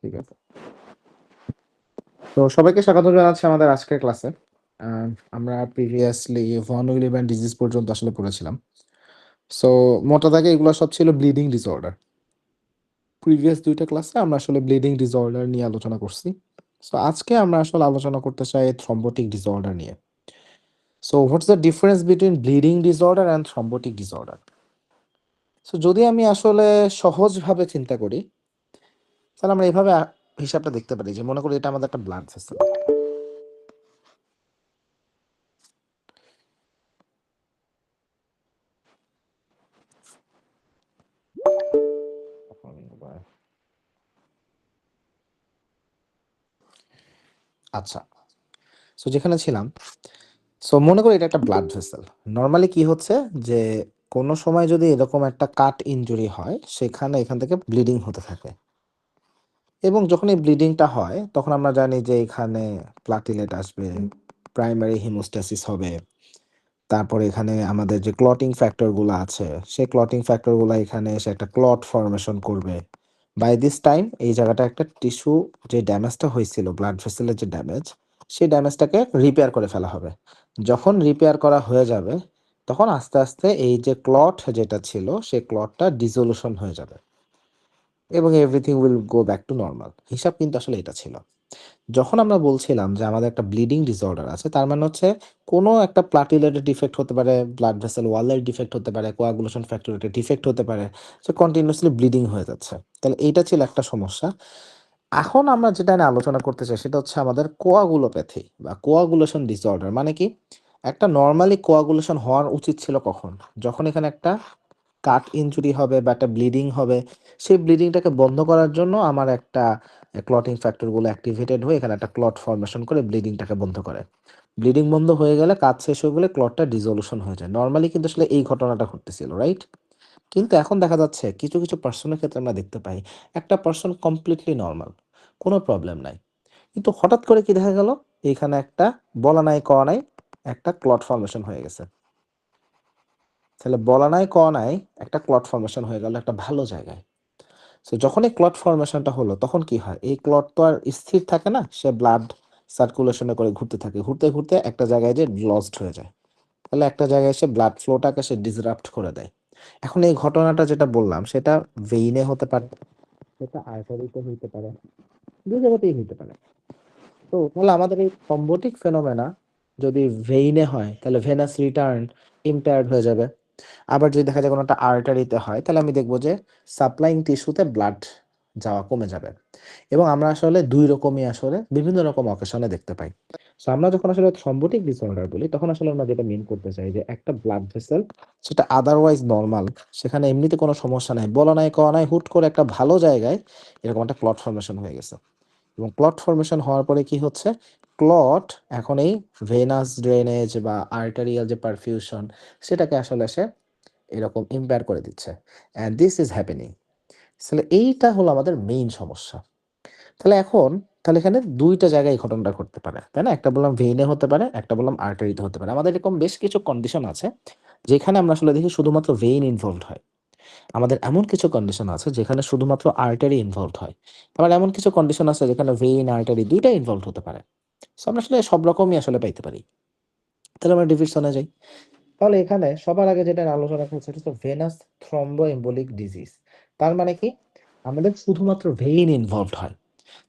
ঠিক আছে। তো সবাইকে স্বাগত জানাচ্ছি আমাদের আজকের ক্লাসে। আমরা প্রিভিয়াসলি ভন উইলিয়াম ডিজিজ পর্যন্ত আসলে পড়েছিলাম। সো মোটা দাগে এগুলো সব ছিল ব্লিডিং ডিসঅর্ডার। প্রিভিয়াস ২ টা ক্লাসে আমরা আসলে ব্লিডিং ডিসঅর্ডার নিয়ে আলোচনা করছি। সো আজকে আমরা আসলে আলোচনা করতে চাই থ্রম্বোটিক ডিসঅর্ডার নিয়ে। So what's the difference between bleeding disorder and thrombotic disorder? So যদি আমি আসলে সহজভাবে চিন্তা করি, তাহলে আমরা এভাবে হিসাবটা দেখতে পারি যে মনে করি এটা আমাদের একটা ব্লাড ভেসেল। আচ্ছা। সো যেখানে ছিলাম, সো মনে করি এটা একটা ব্লাড ভেসেল। নরমালি কি হচ্ছে যে কোনো সময় যদি এরকম একটা কাট ইনজুরি হয়, সেখানে এখান থেকে ব্লিডিং হতে থাকে। এবং যখন এই ব্লিডিংটা হয়, তখন আমরা জানি যে এখানে প্লাটিলেট আসবে, প্রাইমারি হিমোস্ট্যাসিস হবে। তারপরে এখানে আমাদের যে ক্লটিং ফ্যাক্টর গুলা আছে, সেই ক্লটিং ফ্যাক্টর গুলা এখানে এসে একটা ক্লট ফর্মেশন করবে। বাই দিস টাইম এই জায়গাটা একটা টিস্যু, যে ড্যামেজটা হয়েছিল ব্লাড ভেসেলের যে ড্যামেজ, সেই ড্যামেজটাকে রিপেয়ার করে ফেলা হবে। যখন রিপেয়ার করা হয়ে যাবে, তখন আস্তে আস্তে এই যে ক্লট যেটা ছিল, সেই ক্লটটা ডিসোলুশন হয়ে যাবে এবং everything will go back to normal. হিসাব কিন্তু আসলে এটা ছিল। যখন আমরা বলছিলাম যে আমাদের একটা ব্লিডিং ডিসঅর্ডার আছে, তার মানে হচ্ছে কোনো একটা প্লাটিলেটের ডিফেক্ট হতে পারে, ব্লাড ভেসেল ওয়ালের ডিফেক্ট হতে পারে, কোয়াগুলেশন ফ্যাক্টরের ডিফেক্ট হতে পারে, সো কন্টিনিউয়াসলি ব্লিডিং হয়ে যাচ্ছে। তাহলে এইটা ছিল একটা সমস্যা। এখন আমরা যেটা নিয়ে আলোচনা করতে চাই সেটা হচ্ছে আমাদের কোয়াগুলোপ্যাথি বা কোয়াগুলেশন ডিসঅর্ডার। মানে কি, একটা নর্মালি কোয়াগুলেশন হওয়ার উচিত ছিল কখন? যখন এখানে একটা কাট ইনজুরি হবে বা একটা ব্লিডিং হবে, সেই ব্লিডিংটাকে বন্ধ করার জন্য আমার একটা ক্লটিং ফ্যাক্টরগুলো অ্যাক্টিভেটেড হয়ে এখানে একটা ক্লট ফর্মেশন করে ব্লিডিংটাকে বন্ধ করে। ব্লিডিং বন্ধ হয়ে গেলে, কাজ শেষ হয়ে গেলে ক্লটটা ডিসolution হয়ে যায়। নরমালি কিন্তু আসলে এই ঘটনাটা ঘটতেছিল, রাইট? কিন্তু এখন দেখা যাচ্ছে কিছু, কিছু পার্সনের ক্ষেত্রে আমরা দেখতে পাই, একটা পার্সন কমপ্লিটলি নরমাল, কোনো প্রবলেম নাই। কিন্তু হঠাৎ করে কি দেখা গেল? এইখানে একটা বলা নাই কওয়া নাই একটা ক্লট ফর্মেশন হয়ে গেছে। তাহলে বলা নাই কওয়া নাই একটা ক্লট ফর্মেশন হয়ে গেল একটা ভালো জায়গায়। সো যখন এই ক্লট ফর্মেশনটা হলো, তখন কি হয়? এই ক্লট তো আর স্থির থাকে না, সে ব্লাড সার্কুলেশনে করে ঘুরতে থাকে। ঘুরতে, ঘুরতে একটা জায়গায় যেয়ে লস্ট হয়ে যায়। তাহলে একটা জায়গায় এসে ব্লাড ফ্লোটাকে সে ডিসরাপ্ট করে দেয়। এখন এই ঘটনাটা যেটা বললাম, সেটা ভেইনে হতে পারে, সেটা আর্টারিতে হইতে পারে, ২ জায়গাতেই হইতে পারে। তো তাহলে আমাদের এই থ্রম্বোটিক ফেনোমেনা যদি ভেইনে হয়, তাহলে ভেনাস রিটার্ন ইম্পেয়ার্ড হয়ে যাবে। আবার যদি দেখা যায় কোনো একটা আর্টারিতে হয়, তাহলে আমি দেখব যে সাপ্লাইং টিস্যুতে ব্লাড যাওয়া কমে যাবে। এবং আমরা আসলে ২ রকমই আসলে বিভিন্ন রকম অকেশনে দেখতে পাই। সো আমরা যখন আসলে থ্রম্বোটিক ডিসঅর্ডার বলি, তখন আসলে আমরা যেটা মিন করতে চাই যে একটা ব্লাড ভেসেল, সেটা আদারওয়াইজ নরমাল, সেখানে এমনিতে কোনো সমস্যা নাই, বলা নাই কওয়া নাই, হুট করে একটা ভালো জায়গায় এরকম একটা ক্লট ফর্মেশন হয়ে গেছে। এবং ক্লট ফর্মেশন হওয়ার পরে কি হচ্ছে? ক্লট এখন এই ভেনাস ড্রেনেজ বা আর্টেরিয়াল যে পারফিউশন, সেটাকে আসলে সে এরকম ইম্পেয়ার করে দিচ্ছে। And this is happening. আসলে এইটা হলো আমাদের মেইন সমস্যা। তাহলে এখন, তাহলে এখানে ২ টা জায়গায় এই ঘটনাটা ঘটতে পারে, তাই না? একটা বললাম ভেইনে হতে পারে, একটা বললাম আর্টারিতে হতে পারে। আমাদের এরকম বেশ কিছু কন্ডিশন আছে, যেখানে আমরা আসলে দেখি শুধুমাত্র ভেইন ইনভলভড হয়। আমাদের এমন কিছু কন্ডিশন আছে যেখানে শুধুমাত্র আর্টারি ইনভলভড হয়। আবার এমন কিছু কন্ডিশন আছে যেখানে ভেইন, আর্টারি ২ টাই ইনভলভড হতে পারে। সো আমরা আসলে সব রকমই আসলে পাইতে পারি। তাহলে আমরা ডিফিশনে যাই। তাহলে এখানে সবার আগে যেটা আলোচনা করছে সেটা হচ্ছে ভেনাস থ্রম্বোএম্বোলিক ডিজিজ। তার মানে কি? আমাদের শুধুমাত্র ভেইন ইনভলভড হয়।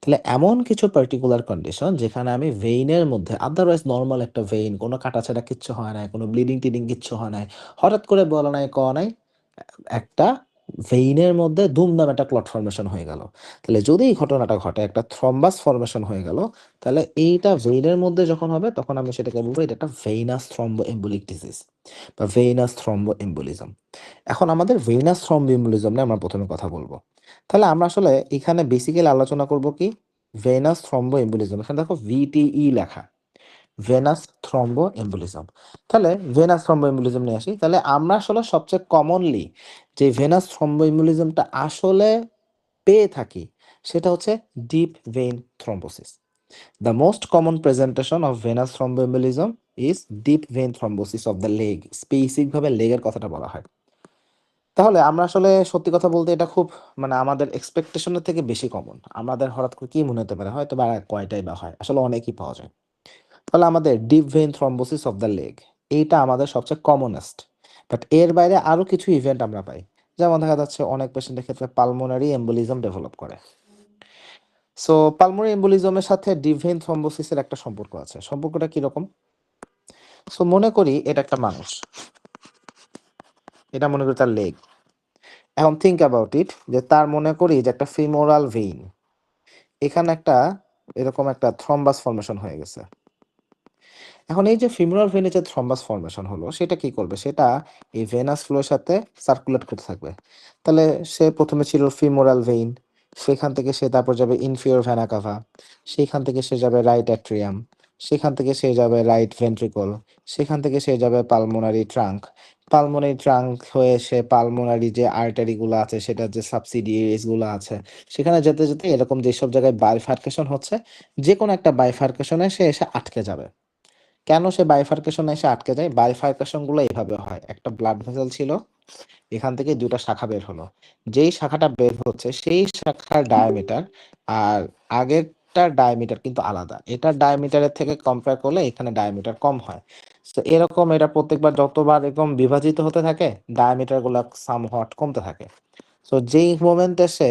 তাহলে এমন কিছু পার্টিকুলার কন্ডিশন যেখানে আমি ভেইনের মধ্যে আদারওয়াইজ নরমাল একটা ভেইন, কোনো কাটাছেঁড়া কিচ্ছু হয় নাই, কোনো ব্লিডিং-টিডিং কিচ্ছু হয় নাই। হঠাৎ করে বলা নাই কওয়া নাই, একটা ভেইনের মধ্যে দুমদাম একটা ক্লট ফর্মেশন হয়ে গেল। তাহলে যদি এই ঘটনাটা ঘটে, একটা থ্রম্বাস ফর্মেশন হয়ে গেল, তাহলে এইটা ভেইনের মধ্যে যখন হবে, তখন আমি সেটাকে বলবো এটা একটা ভেইনাস থ্রম্বোএম্বোলিক ডিজিজ বা ভেইনাস থ্রম্বোএম্বোলিজম। এখন আমাদের ভেইনাস থ্রম্বোএম্বোলিজম নিয়ে আমরা ১ম এ কথা বলব। তাহলে আমরা আসলে এখানে বেসিক্যালি আলোচনা করব কি? Venous thromboembolism. এখানে দেখো ভিটিই লেখা। Venous thromboembolism. তাহলে ভেনাস থ্রম্বোএম্বোলিজম নিয়ে আসি। তাহলে আমরা আসলে সবচেয়ে কমনলি যে ভেনাস থ্রম্বোএম্বোলিজমটা আসলে পেয়ে থাকি, সেটা হচ্ছে deep vein thrombosis. The most common presentation of venous thromboembolism is deep vein thrombosis of the leg. Specific ভাবে লেগের কথাটা বলা হয়। তাহলে আমরা আসলে সত্যি কথা বলতে এটা খুব মানে আমাদের এক্সপেকটেশনের থেকে বেশি কমন। আমাদের হঠাৎ করে কি মনে হতে পারে? হয়তোবা আর কয়টাই বা হয়। আসলে অনেকই পাওয়া যায়। তাহলে আমাদের deep vein thrombosis of the leg এইটা আমাদের সবচেয়ে কমনেস্ট। বাট এর বাইরে আরো কিছু ইভেন্ট আমরা পাই। যেমন দেখা যাচ্ছে অনেক পেশেন্টের ক্ষেত্রে পালমোনারি এম্বোলিজম ডেভেলপ করে। সো পালমোনারি এম্বোলিজমের সাথে ডিপ ভেইন থ্রম্বোসিসের একটা সম্পর্ক আছে। সম্পর্কটা কিরকম? সো মনে করি এটা একটা মানুষ। এটা মনে করি তার লেগ। এখন থিংক অ্যাবাউট ইট যে তার মনে করি যে একটা ফিমোরাল ভেইন। এখানে একটা এরকম একটা থ্রম্বাস ফর্মেশন হয়ে গেছে। এখন এই যে ফিমোরাল ভেইনে যে থ্রম্বাস ফর্মেশন হলো সেটা কি করবে? সেটা এই ভেনাস ফ্লোর সাথে সার্কুলেট করতে থাকবে। তাহলে সে প্রথমে ছিল ফিমোরাল ভেইন, সেখান থেকে সে তারপর যাবে ইনফিরিয়র ভেনা কাভা, সেইখান থেকে সে যাবে রাইট অ্যাট্রিয়াম, সেখান থেকে সে যাবে রাইট ভেন্ট্রিকল, সেখান থেকে সে যাবে পালমোনারি ট্রাঙ্ক, পালমোনারি ট্রাঙ্ক হয়ে সে পালমোনারি যে আর্টারিগুলো আছে সেটার যে সাবসিডিয়ারিজ গুলো আছে সেখানে যেতে যেতে এরকম যেসব জায়গায় বাইফার্কেশন হচ্ছে যে কোনো একটা বাইফার্কেশনে সে এসে আটকে যাবে। কেন সে বাইফার্কেশনে এসে আটকে যায়? বাইফার্কেশন গুলো এইভাবে হয়, একটা ব্লাড ভেসেল ছিল, এখান থেকে দুটা শাখা বের হলো, যেই শাখাটা বের হচ্ছে সেই শাখার ডায়ামিটার আর আগেরটার ডায়ামিটার কিন্তু আলাদা, এটার ডায়ামিটারের থেকে কম্পেয়ার করলে এখানে ডায়ামিটার কম হয়। তো এরকম এটা প্রত্যেকবার যতবার এরকম বিভাজিত হতে থাকে ডায়ামিটার গুলো সামহট কমতে থাকে। সো যেই মোমেন্ট এসে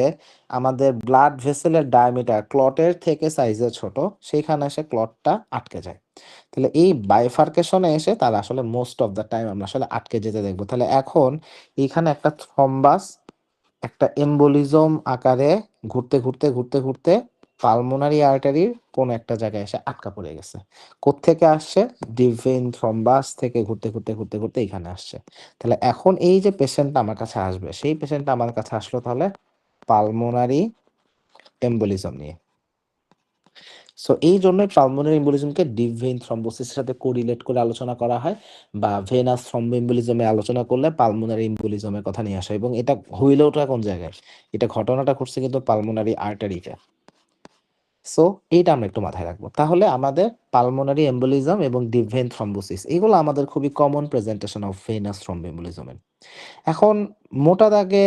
আমাদের ব্লাড ভেসেলের ডায়ামিটার ক্লটের থেকে সাইজে ছোট, সেইখানে এসে ক্লটটা আটকে যায়। তাহলে এই বাইফার্কেশনে এসে তারা আসলে মোস্ট অফ দ্য টাইম আমরা আসলে আটকে যেতে দেখবো। তাহলে এখন এইখানে একটা থ্রম্বাস একটা এম্বোলিজম আকারে ঘুরতে ঘুরতে ঘুরতে ঘুরতে পালমোনারি আর্টারির কোন একটা জায়গায় এসে আটকা পড়ে গেছে। কোত্থেকে আসছে? ডিপ ভেইন থ্রম্বাস থেকে ঘুরতে ঘুরতে ঘুরতে ঘুরতে এখানে আসছে। তাহলে এখন এই যে পেশেন্টটা আমার কাছে আসবে সেই পেশেন্টটা আমার কাছে আসলো তাহলে পালমোনারি এম্বোলিজম নিয়ে। সো এই জন্যই পালমোনারি এম্বোলিজমকে ডিপ ভেইন থ্রম্বোসিসের সাথে কোরিলেট করে আলোচনা করা হয়, বা ভেনাস থ্রম্বোএম্বোলিজমে আলোচনা করলে পালমোনারি এম্বোলিজমের কথা নিয়ে আসা হয়। এবং এটা হইলেওটা কোন জায়গায়? এটা ঘটনাটা ঘটছে কিন্তু পালমোনারি আর্টারিতে। সো এইটা আমরা একটু মাথায় রাখবো। তাহলে আমাদের পালমোনারি এম্বোলিজম এবং ডিপ ভেইন থ্রম্বোসিস এগুলো আমাদের খুবই কমন প্রেজেন্টেশন অফ ভেনাস থ্রম্বোএম্বোলিজমের। এখন মোটা দাগে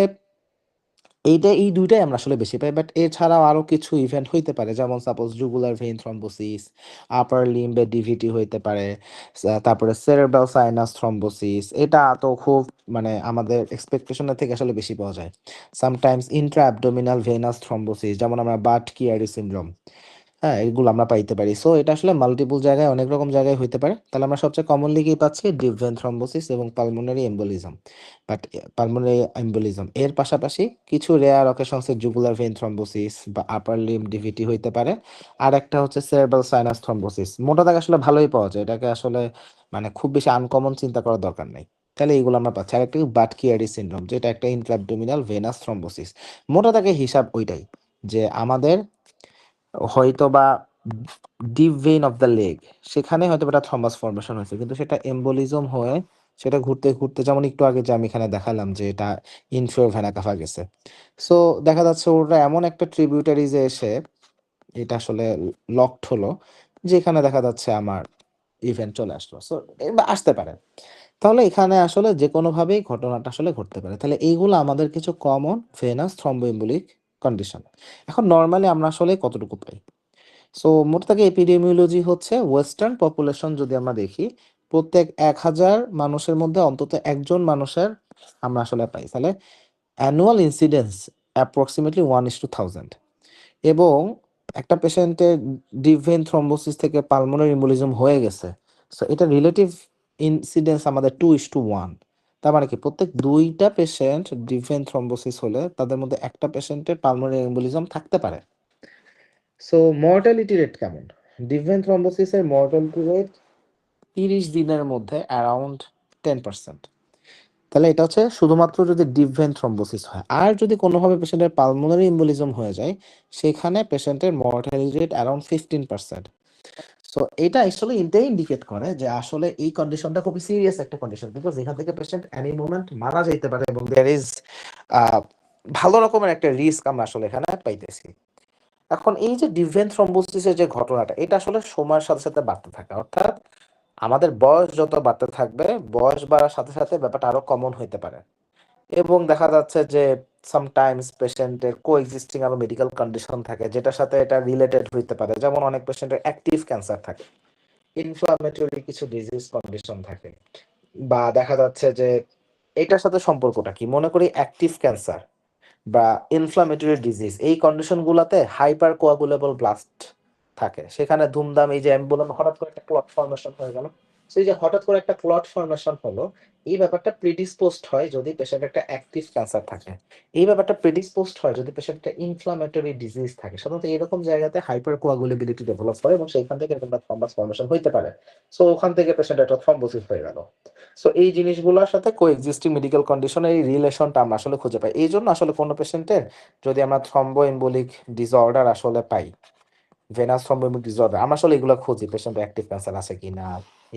এই ২ টাই আমরা আসলে বেশি পাই। বাট এছাড়াও আরো কিছু ইভেন্ট হইতে পারে। যেমন সাপোজ জুগুলার ভেইন থ্রম্বোসিস, আপার লিম্বে ডিভিটি হইতে পারে। তারপরে সেরেব্রাল সাইনাস থ্রম্বোসিস। এটা তো খুব মানে আমাদের এক্সপেকটেশন এর থেকে আসলে বেশি পাওয়া যায়। Sometimes intra abdominal venous thrombosis যেমন আমরা বাট-কিয়ারি সিনড্রোম, হ্যাঁ, এগুলো আমরা পাইতে পারি। সো এটা আসলে মাল্টিপল জায়গায় অনেক রকম জায়গায় হইতে পারে। তাহলে আমরা সবচেয়ে কমনলি কি পাচ্ছি? ডিপ ভেইন থ্রম্বোসিস এবং pulmonary embolism. But pulmonary embolism এর পাশাপাশি কিছু রেয়ার অকেশনস এ জুগুলার ভেইন থ্রম্বোসিস বা আপার লিম্ব ডিভিটি হইতে পারে। আরেকটা হচ্ছে সেরেব্রাল সাইনাস থ্রম্বোসিস। মোটা দাগে আসলে ভালোই পাওয়া যায়। এটাকে আসলে মানে খুব বেশি আনকমন চিন্তা করার দরকার নাই। তাহলে এইগুলো আমরা পাচ্ছি। আরেকটা কি বাট-কিয়ারি সিনড্রোম যেটা একটা ইন্ট্রা অ্যাবডোমিনাল ভেনাস থ্রম্বোসিস। মোটা দাগে হিসাব ওইটাই যে আমাদের হয়তোবা deep vein of the leg সেখানে হয়তো একটা থ্রম্বাস ফর্মেশন হয়েছে কিন্তু সেটা এম্বোলিজম হয়ে সেটা ঘুরতে ঘুরতে যেমন একটু আগে যে আমি এখানে দেখালাম যে এটা ইনফিরিয়র ভেনা কাভা গেছে। সো দেখা যাচ্ছে ওরা এমন একটা ট্রিবিউটারিজে এসে এটা আসলে লকড হলো যেখানে দেখা যাচ্ছে আমার ইভেন্ট চলে আসলো। সো আসতে পারে। তাহলে এখানে আসলে যেকোনোভাবেই ঘটনাটা আসলে ঘটতে পারে। তাহলে এইগুলো আমাদের কিছু কমন ভেনাস থ্রম্বোএম্বোলিক কন্ডিশন। এখন নরমালি আমরা আসলে কতটুকু পাই? সো মোট থেকে এপিডেমিওলজি হচ্ছে ওয়েস্টার্ন পপুলেশন যদি আমরা দেখি প্রত্যেক ১,০০০ মানুষের মধ্যে অন্তত একজন মানুষের আমরা আসলে পাই। তাহলে অ্যানুয়াল ইনসিডেন্স অ্যাপ্রক্সিমেটলি 1:1000 এবং একটা পেশেন্টের ডিপ ভেইন থ্রম্বোসিস থেকে পালমোনারি এম্বোলিজম হয়ে গেছে। সো এটা রিলেটিভ ইনসিডেন্স আমাদের 2:1। তার মানে কি প্রত্যেক ২ টা পেশেন্ট ডিপ ভেইন থ্রম্বোসিস হলে তাদের মধ্যে একটা পেশেন্টের পালমোনারি এম্বোলিজম থাকতে পারে। সো মর্টালিটি রেট কেমন? ডিপ ভেইন থ্রম্বোসিসের মর্টালিটি রেট ৩০ দিনের মধ্যে অ্যারাউন্ড 10%। তাহলে এটা হচ্ছে শুধুমাত্র যদি ডিপ ভেইন থ্রম্বোসিস হয়। আর যদি কোনোভাবে পেশেন্টের পালমোনারি এম্বোলিজম হয়ে যায়, সেখানে পেশেন্টের মর্টালিটি রেট অ্যারাউন্ড 15%। সো এটা অ্যাকচুয়ালি এটাই ইন্ডিকেট করে যে আসলে এই কন্ডিশনটা খুবই সিরিয়াস একটা কন্ডিশন। বিকজ এখান থেকে পেশেন্ট এনি মোমেন্ট মারা যাইতে পারে এবং দেয়ার ইজ আ ভালো রকমের একটা রিস্ক আমরা আসলে এখানে পাইতেছি। এখন এই যে ডিপ ভেইন থ্রম্বোসিসের যে ঘটনাটা এটা আসলে সময়ের সাথে সাথে বাড়তে থাকে। অর্থাৎ আমাদের বয়স যত বাড়তে থাকবে, বয়স বাড়ার সাথে সাথে ব্যাপারটা আরো কমন হইতে পারে। এবং দেখা যাচ্ছে যে সামটাইমস পেশেন্টের কোএক্সিস্টিং আরো মেডিকেল কন্ডিশন থাকে যেটার সাথে এটা রিলেটেড হইতে পারে, যেমন অনেক পেশেন্টের অ্যাক্টিভ ক্যান্সার থাকে, ইনফ্লামেটরি কিছু ডিজিজ কন্ডিশন থাকে, বা দেখা যাচ্ছে যে এটার সাথে সম্পর্কটা কি, মনে করি অ্যাক্টিভ ক্যান্সার বা ইনফ্লামেটরি ডিজিজ এই কন্ডিশন গুলাতে হাইপার কোয়াগুলেবল ব্লাস্ট থাকে, সেখানে ধুমধাম এই যে আমি বললাম হঠাৎ করে একটা ক্লট ফর্মেশন হয়ে গেল, সেই যে হঠাৎ করে একটা ক্লট ফর্মেশন হলো, এই ব্যাপারটা প্রিডিসপোজড হয় যদি পেশেন্ট একটা অ্যাক্টিভ ক্যান্সার থাকে, এই ব্যাপারটা প্রিডিসপোজড হয় যদি পেশেন্ট একটা ইনফ্লামেটরি ডিজিজ থাকে, সাধারণত এরকম জায়গাতে হাইপার কোয়াগুলেবিলিটি ডেভেলপ করে এবং সেইখান থেকে এরকম থ্রম্বাস ফর্মেশন হইতে পারে। সো ওখান থেকে পেশেন্ট একটা থ্রম্বোসিস হয়ে গেল। সো এই জিনিসগুলোর সাথে কোএক্সিস্টিং মেডিকেল কন্ডিশনের এই রিলেশনটা আমরা আসলে খুঁজে পাই। এই জন্য আসলে কোনো পেশেন্টের যদি আমরা থ্রম্বো এম্বোলিক ডিসঅর্ডার আসলে পাই, ভেনাস থ্রম্বো এম্বোলিক ডিসঅর্ডার, আমরা আসলে এগুলো খুঁজি পেশেন্ট অ্যাক্টিভ ক্যান্সার আছে কিনা,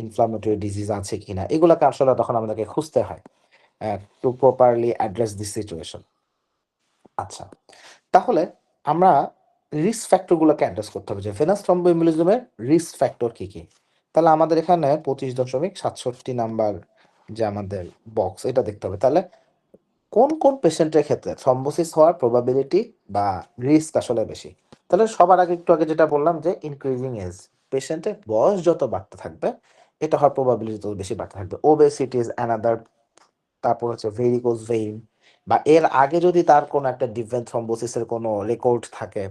ইনফ্লামেটরি ডিজিজ আছে কিনা, এগুলোকে আসলে তখন আমাদেরকে খুঁজতে হয় to properly address this situation. আচ্ছা, তাহলে আমরা রিস্ক ফ্যাক্টরগুলোকে অ্যাড্রেস করতে হবে যে ভেনাস থ্রম্বোএম্বোলিজমের রিস্ক ফ্যাক্টর কি কি। তাহলে আমাদের এখানে 25.67 নাম্বার যে আমাদের বক্স এটা দেখতে হবে। তাহলে কোন কোন পেশেন্টের ক্ষেত্রে থ্রম্বোসিস হওয়ার প্রবাবিলিটি বা রিস্ক আসলে বেশি। তাহলে সবার আগে একটু আগে যেটা বললাম যে ইনক্রিজিং এজ, পেশেন্টের বয়স যত বাড়তে থাকবে এটা হওয়ার প্রবাবিলিটি তত বেশি বাড়তে থাকবে। ওবেসিটি ইজ অ্যানাদার, তারপর হচ্ছে ভেরিকোজ ভেইন, বা এর আগে যদি তার কোনো একটা ডিভেন্ট থ্রম্বোসিসের কোনো রেকর্ড থাকে,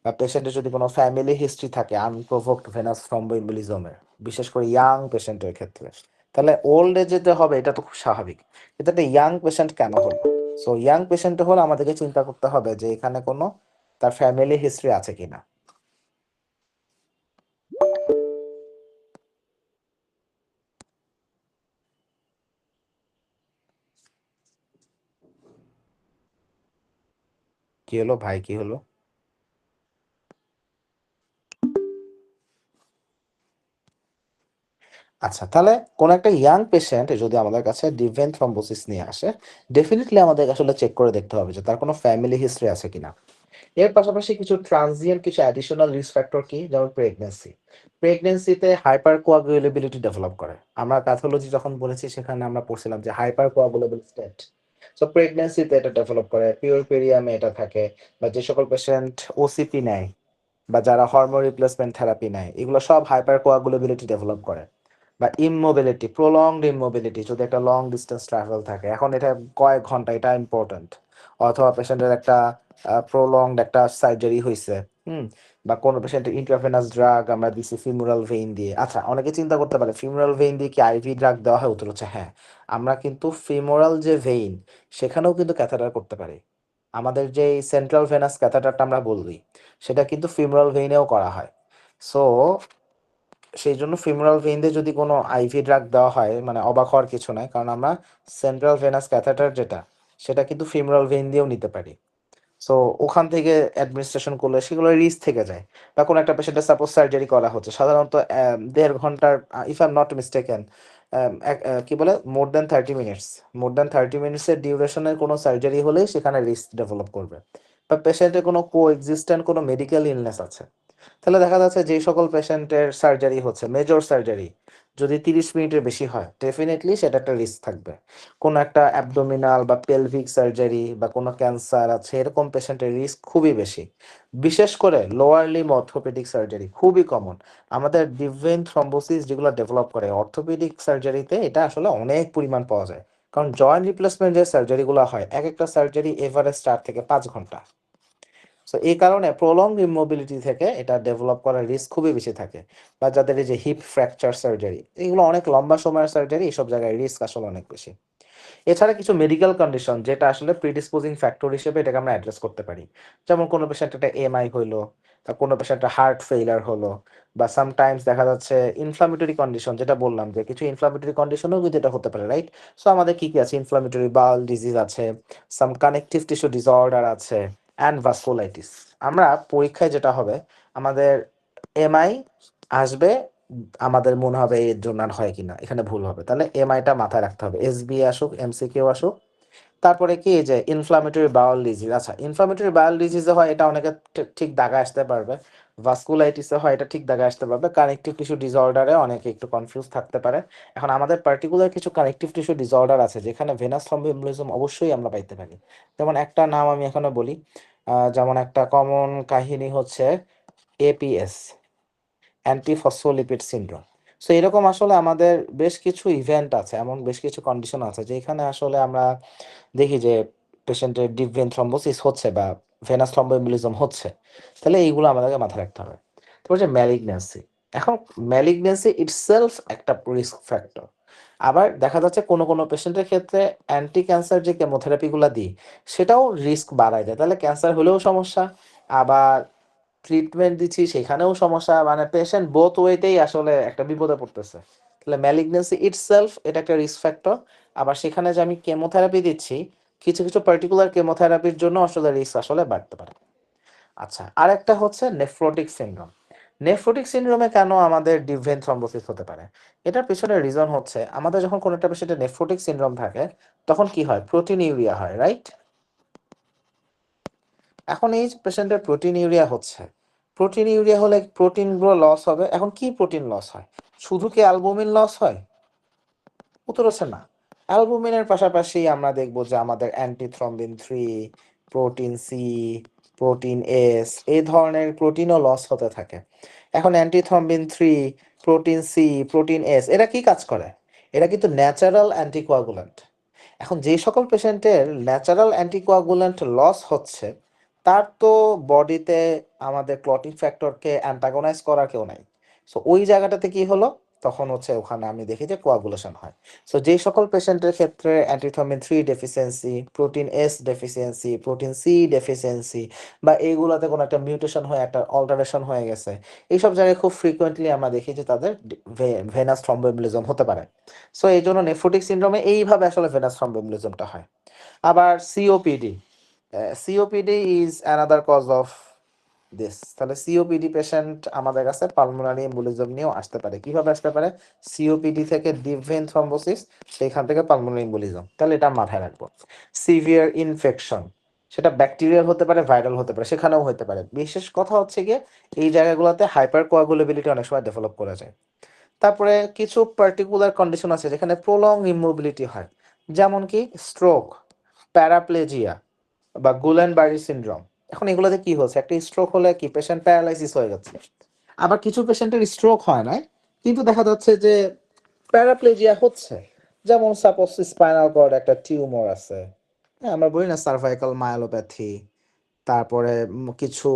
বা পেশেন্টের যদি কোনো ফ্যামিলি হিস্ট্রি থাকে আনপ্রোভোকড ভেনাস থ্রম্বোএম্বোলিজমের, বিশেষ করে ইয়াং পেশেন্টের ক্ষেত্রে, তাহলে ওল্ড এজেতে হবে এটা তো খুব স্বাভাবিক, কিন্তু একটা ইয়াং পেশেন্ট কেন হলো? সো ইয়াং পেশেন্ট হলে আমাদেরকে চিন্তা করতে হবে যে এখানে কোনো তার ফ্যামিলি হিস্ট্রি আছে কিনা। কি হলো ভাই, কি হলো? আচ্ছা, তাহলে কোন একটা ইয়াং পেশেন্ট যদি আমাদের কাছে ডিভেন থ্রম্বোসিস নিয়ে আসে, ডেফিনেটলি আমাদের আসলে চেক করে দেখতে হবে যে তার কোনো ফ্যামিলি হিস্ট্রি আছে কিনা। এর পাশাপাশি কিছু ট্রানজিয়েন্ট কিছু অ্যাডিশনাল রিস্ক ফ্যাক্টর কি, যেমন প্রেগন্যান্সি। প্রেগন্যান্সিতে হাইপার কোয়াগুলেবিলিটি ডেভেলপ করে, আমরা প্যাথোলজি যখন বলেছি সেখানে আমরা পড়ছিলাম যে হাইপার কোয়াগুলেবল স্টেট। সো প্রেগন্যান্সিতে এটা ডেভেলপ করে, পিউরপেরিয়ামে এটা থাকে, বা যে সকল পেশেন্ট ওসিপি নেয় বা যারা হরমোন রিপ্লেসমেন্ট থেরাপি নেয় এগুলো সব হাইপার কোয়াগুলেবিলিটি ডেভেলপ করে। বা ইমমোবিলিটি, প্রলংড ইমমোবিলিটি, যদি একটা লং ডিস্টেন্স ট্রাভেল থাকে, এখন এটা কয়েক ঘন্টা, এটা ইম্পর্টেন্ট, অথবা পেশেন্টের একটা প্রলংড একটা সার্জারি হয়েছে, হুম, বা কোনো পেশেন্টের ইন্ট্রাভেনাস ড্রাগ আমরা দিছি ফিমোরাল ভেইন দিয়ে। আচ্ছা, অনেকে চিন্তা করতে পারে ফিমোরাল ভেইন দিয়ে কি আইভি ড্রাগ দেওয়া হয়? উত্তর হচ্ছে হ্যাঁ, আমরা কিন্তু ফিমোরাল যে ভেইন সেখানেও কিন্তু ক্যাথেটার করতে পারি। আমাদের যে সেন্ট্রাল ভেনাস ক্যাথেটারটা আমরা বলি সেটা কিন্তু ফিমোরাল ভেইনেও করা হয়। সো সেই জন্য ফিমোরাল ভেইন দিয়ে যদি কোনো আইভি ড্রাগ দেওয়া হয় মানে অবাক হওয়ার কিছু নাই, কারণ আমরা সেন্ট্রাল ভেনাস ক্যাথেটার যেটা সেটা কিন্তু ফিমোরাল ভেইন দিয়েও নিতে পারি। সো ওখান থেকে অ্যাডমিনিস্ট্রেশন করলে সেগুলো রিস্ক থেকে যায়। বা কোনো একটা পেশেন্টের সাপোজ সার্জারি করা হচ্ছে সাধারণত 1.5 ঘন্টার, if I am not mistaken, কি বলে more than 30 minutes, more than 30 মিনিটসের ডিউরেশনের কোনো সার্জারি হলেই সেখানে রিস্ক ডেভেলপ করবে। বা পেশেন্টের কোনো কো এক্সিস্টেন্ট কোনো মেডিকেল ইলনেস আছে, তাহলে দেখা যাচ্ছে যে সকল পেশেন্টের সার্জারি হচ্ছে মেজর সার্জারি যদি 30 মিনিটের বেশি হয় ডেফিনেটলি সেটা একটা রিস্ক থাকবে। কোনো একটা অ্যাবডোমিনাল বা পেলভিক সার্জারি বা কোনো ক্যান্সার আছে এরকম পেশেন্টের রিস্ক খুবই বেশি। বিশেষ করে লোয়ার লিম্ব অর্থোপেডিক সার্জারি খুবই কমন। আমাদের ডিভেন থ্রম্বোসিস যেগুলো ডেভেলপ করে অর্থোপেডিক সার্জারিতে এটা আসলে অনেক পরিমাণ পাওয়া যায়, কারণ জয়েন্ট রিপ্লেসমেন্ট যে সার্জারিগুলো হয় এক একটা সার্জারি এভারেজ 4 থেকে 5 ঘন্টা। সো এই কারণে প্রলং ইমোবিলিটি থেকে এটা ডেভেলপ করার রিস্ক খুবই বেশি থাকে। বা যাদের এই যে হিপ ফ্র্যাকচার সার্জারি এগুলো অনেক লম্বা সময়ের সার্জারি, এইসব জায়গায় রিস্ক আসলে অনেক বেশি। এছাড়া কিছু মেডিকেল কন্ডিশন যেটা আসলে প্রিডিসপোজিং ফ্যাক্টর হিসেবে এটাকে আমরা অ্যাড্রেস করতে পারি, যেমন কোনো পেশেন্ট একটা এমআই হইলো, বা কোনো পেশেন্টের হার্ট ফেইলার হলো, বা সামটাইমস দেখা যাচ্ছে ইনফ্লামেটরি কন্ডিশন, যেটা বললাম যে কিছু ইনফ্লামেটরি কন্ডিশনও কিন্তু এটা হতে পারে, রাইট? সো আমাদের কি কি আছে, ইনফ্লামেটরি বাউল ডিজিজ আছে, সাম কানেকটিভ টিস্যু ডিসঅর্ডার আছে, অ্যান্ড ভাস্কুলাইটিস। আমরা পরীক্ষায় যেটা হবে আমাদের এমআই আসবে, আমাদের মনে হবে এর জন্য আর হয় কিনা, এখানে ভুল হবে, তাহলে এমআইটা মাথায় রাখতে হবে, এসবি আসুক এমসিকিউ আসুক, তারপরে কি যে ইনফ্লামেটরি বাউল ডিজিজ। আচ্ছা, ইনফ্লামেটরি বাউল ডিজিজে হয় এটা অনেকে ঠিক দাগে আসতে পারবে, ভাস্কুলাইটিসে হয় এটা ঠিক দাগে আসতে পারবে, কানেকটিভ টিস্যু ডিসঅর্ডারে অনেকে একটু কনফিউজ থাকতে পারে। এখন আমাদের পার্টিকুলার কিছু কানেকটিভ টিস্যু ডিসঅর্ডার আছে যেখানে ভেনাস থ্রম্বোএমবোলিজম অবশ্যই আমরা পাইতে পারি। যেমন একটা নাম আমি এখানে বলি, যেমন একটা কমন কাহিনী হচ্ছে এপিএস, অ্যান্টিফসফোলিপিড সিনড্রোম। সো এরকম আসলে আমাদের বেশ কিছু ইভেন্ট আছে, এমন বেশ কিছু কন্ডিশন আছে যেখানে আসলে আমরা দেখি যে পেশেন্টের ডিপ ভেন থ্রম্বোসিস হচ্ছে বা ভেনাস থ্রম্বোএমবোলিজম হচ্ছে, তাহলে এইগুলো আমাদেরকে মাথায় রাখতে হবে। তারপর যে ম্যালিগন্যান্সি, এখন ম্যালিগন্যান্সি ইটসেলফ একটা রিস্ক ফ্যাক্টর। আবার দেখা যাচ্ছে কোনো কোনো পেশেন্টের ক্ষেত্রে অ্যান্টি ক্যান্সার যে কেমোথেরাপিগুলো দিই সেটাও রিস্ক বাড়ায় দেয়, তাহলে ক্যান্সার হলেও সমস্যা, আবার ট্রিটমেন্ট দিচ্ছি সেখানেও সমস্যা, মানে পেশেন্ট বোথ ওয়েতেই আসলে একটা বিপদে পড়তেছে। তাহলে ম্যালিগন্যান্সি ইটসেলফ এটা একটা রিস্ক ফ্যাক্টর। আবার সেখানে যে আমি কেমোথেরাপি দিচ্ছি, কিছু কিছু পার্টিকুলার কেমোথেরাপির জন্য আসলে রিস্ক আসলে বাড়তে পারে। আচ্ছা, আরেকটা হচ্ছে নেফ্রোটিক সিনড্রোম। নেফ্রোটিক সিনড্রোমে কেন আমাদের ডিপ ভেন থ্রম্বোসিস হতে পারে? এটার পেছনে রিজন হচ্ছে আমাদের যখন কোনো একটা পেশেন্টের নেফ্রোটিক সিনড্রোম থাকে তখন কি হয়, প্রোটিন ইউরিয়া হয়, রাইট? এখন এই পেশেন্টের প্রোটিন ইউরিয়া হচ্ছে, প্রোটিন ইউরিয়া হলে প্রোটিনগুলো লস হবে। এখন কি প্রোটিন লস হয়? শুধু কি অ্যালবুমিন লস হয়? উত্তর হচ্ছে না। অ্যালবুমিনের পাশাপাশি আমরা দেখব যে আমাদের অ্যান্টিথ্রম্বিন 3, প্রোটিন সি, প্রোটিন এস, এই ধরনের প্রোটিনও লস হতে থাকে। এখন অ্যান্টিথ্রম্বিন 3, প্রোটিন সি, প্রোটিন এস এরা কি কাজ করে? এরা কিন্তু ন্যাচারাল অ্যান্টিকোয়াগুল্যান্ট। এখন যে সকল পেশেন্টের ন্যাচারাল অ্যান্টিকোয়াগুল্যান্ট লস হচ্ছে তার তো বডিতে আমাদের ক্লটিং ফ্যাক্টরকে অ্যান্টাগোনাইজ করার কেউ নাই। সো ওই জায়গাটাতে কি হলো, তখন হচ্ছে ওখানে আমি দেখি যে কোয়াগুলেশন হয়। সো যে সকল পেশেন্টের ক্ষেত্রে antithrombin 3 deficiency, protein S deficiency, protein C deficiency বা এইগুলাতে কোনো একটা মিউটেশন হয়ে একটা অল্টারেশন হয়ে গেছে, এইসব জায়গায় খুব ফ্রিকোয়েন্টলি আমরা দেখি যে তাদের ভেনাস থ্রম্বোএমবোলিজম হতে পারে। সো এই জন্য নেফ্রোটিক সিনড্রোমে এইভাবে আসলে ভেনাস থ্রম্বোএমবোলিজমটা হয়। আবার COPD, COPD is another cause of this. তাহলে সিওপিডি পেশেন্ট আমাদের কাছে পালমোনারি এম্বোলিজম নিয়েও আসতে পারে। কিভাবে আসতে পারে? সিওপিডি থেকে ডিপ ভেন থ্রম্বোসিস, সেইখান থেকে পালমোনারি এম্বোলিজম, তাহলে এটা মাথায় রাখবো। সিভিয়ার ইনফেকশন, সেটা ব্যাকটেরিয়াল হতে পারে, ভাইরাল হতে পারে, সেখানেও হতে পারে। বিশেষ কথা হচ্ছে গিয়ে এই জায়গাগুলোতে হাইপার কোয়াগুলেবিলিটি অনেক সময় ডেভেলপ করা যায়। তারপরে কিছু পার্টিকুলার কন্ডিশন আছে যেখানে প্রলং ইমোবিলিটি হয়, যেমন কি স্ট্রোক, প্যারাপ্লেজিয়া বা গুলেন বারি সিনড্রোম। এখন এগুলোতে কি হচ্ছে, একটা স্ট্রোক হলে কি পেশেন্ট প্যারালাইসিস হয়ে যাচ্ছে, আবার কিছু পেশেন্টের স্ট্রোক হয় না কিন্তু দেখা যাচ্ছে যে প্যারাপ্লেজিয়া হচ্ছে। যেমন সাপোজ স্পাইনাল কর্ড একটা টিউমার আছে, হ্যাঁ আমরা বলি না সার্ভাইকাল মায়োলোপ্যাথি। তারপরে কিছু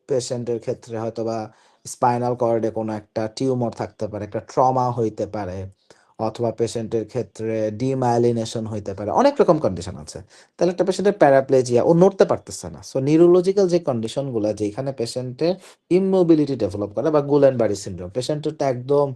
পেশেন্টের ক্ষেত্রে হয়তো বা স্পাইনাল কর্ডে কোনো একটা টিউমার থাকতে পারে, একটা ট্রমা হইতে পারে, অথবা পেশেন্টের ক্ষেত্রে ডিমাইলিনেশন হইতে পারে, অনেক রকম কন্ডিশন আছে। তাহলে একটা পেশেন্টের প্যারাপ্লেজিয়া, ও নড়তে পারতেছে না, সো নিউরোলজিক্যাল যে কন্ডিশনগুলো যেখানে পেশেন্টের ইমোবিলিটি ডেভেলপ করে, বা গুলেন বারি সিনড্রোম, পেশেন্টের তো একদম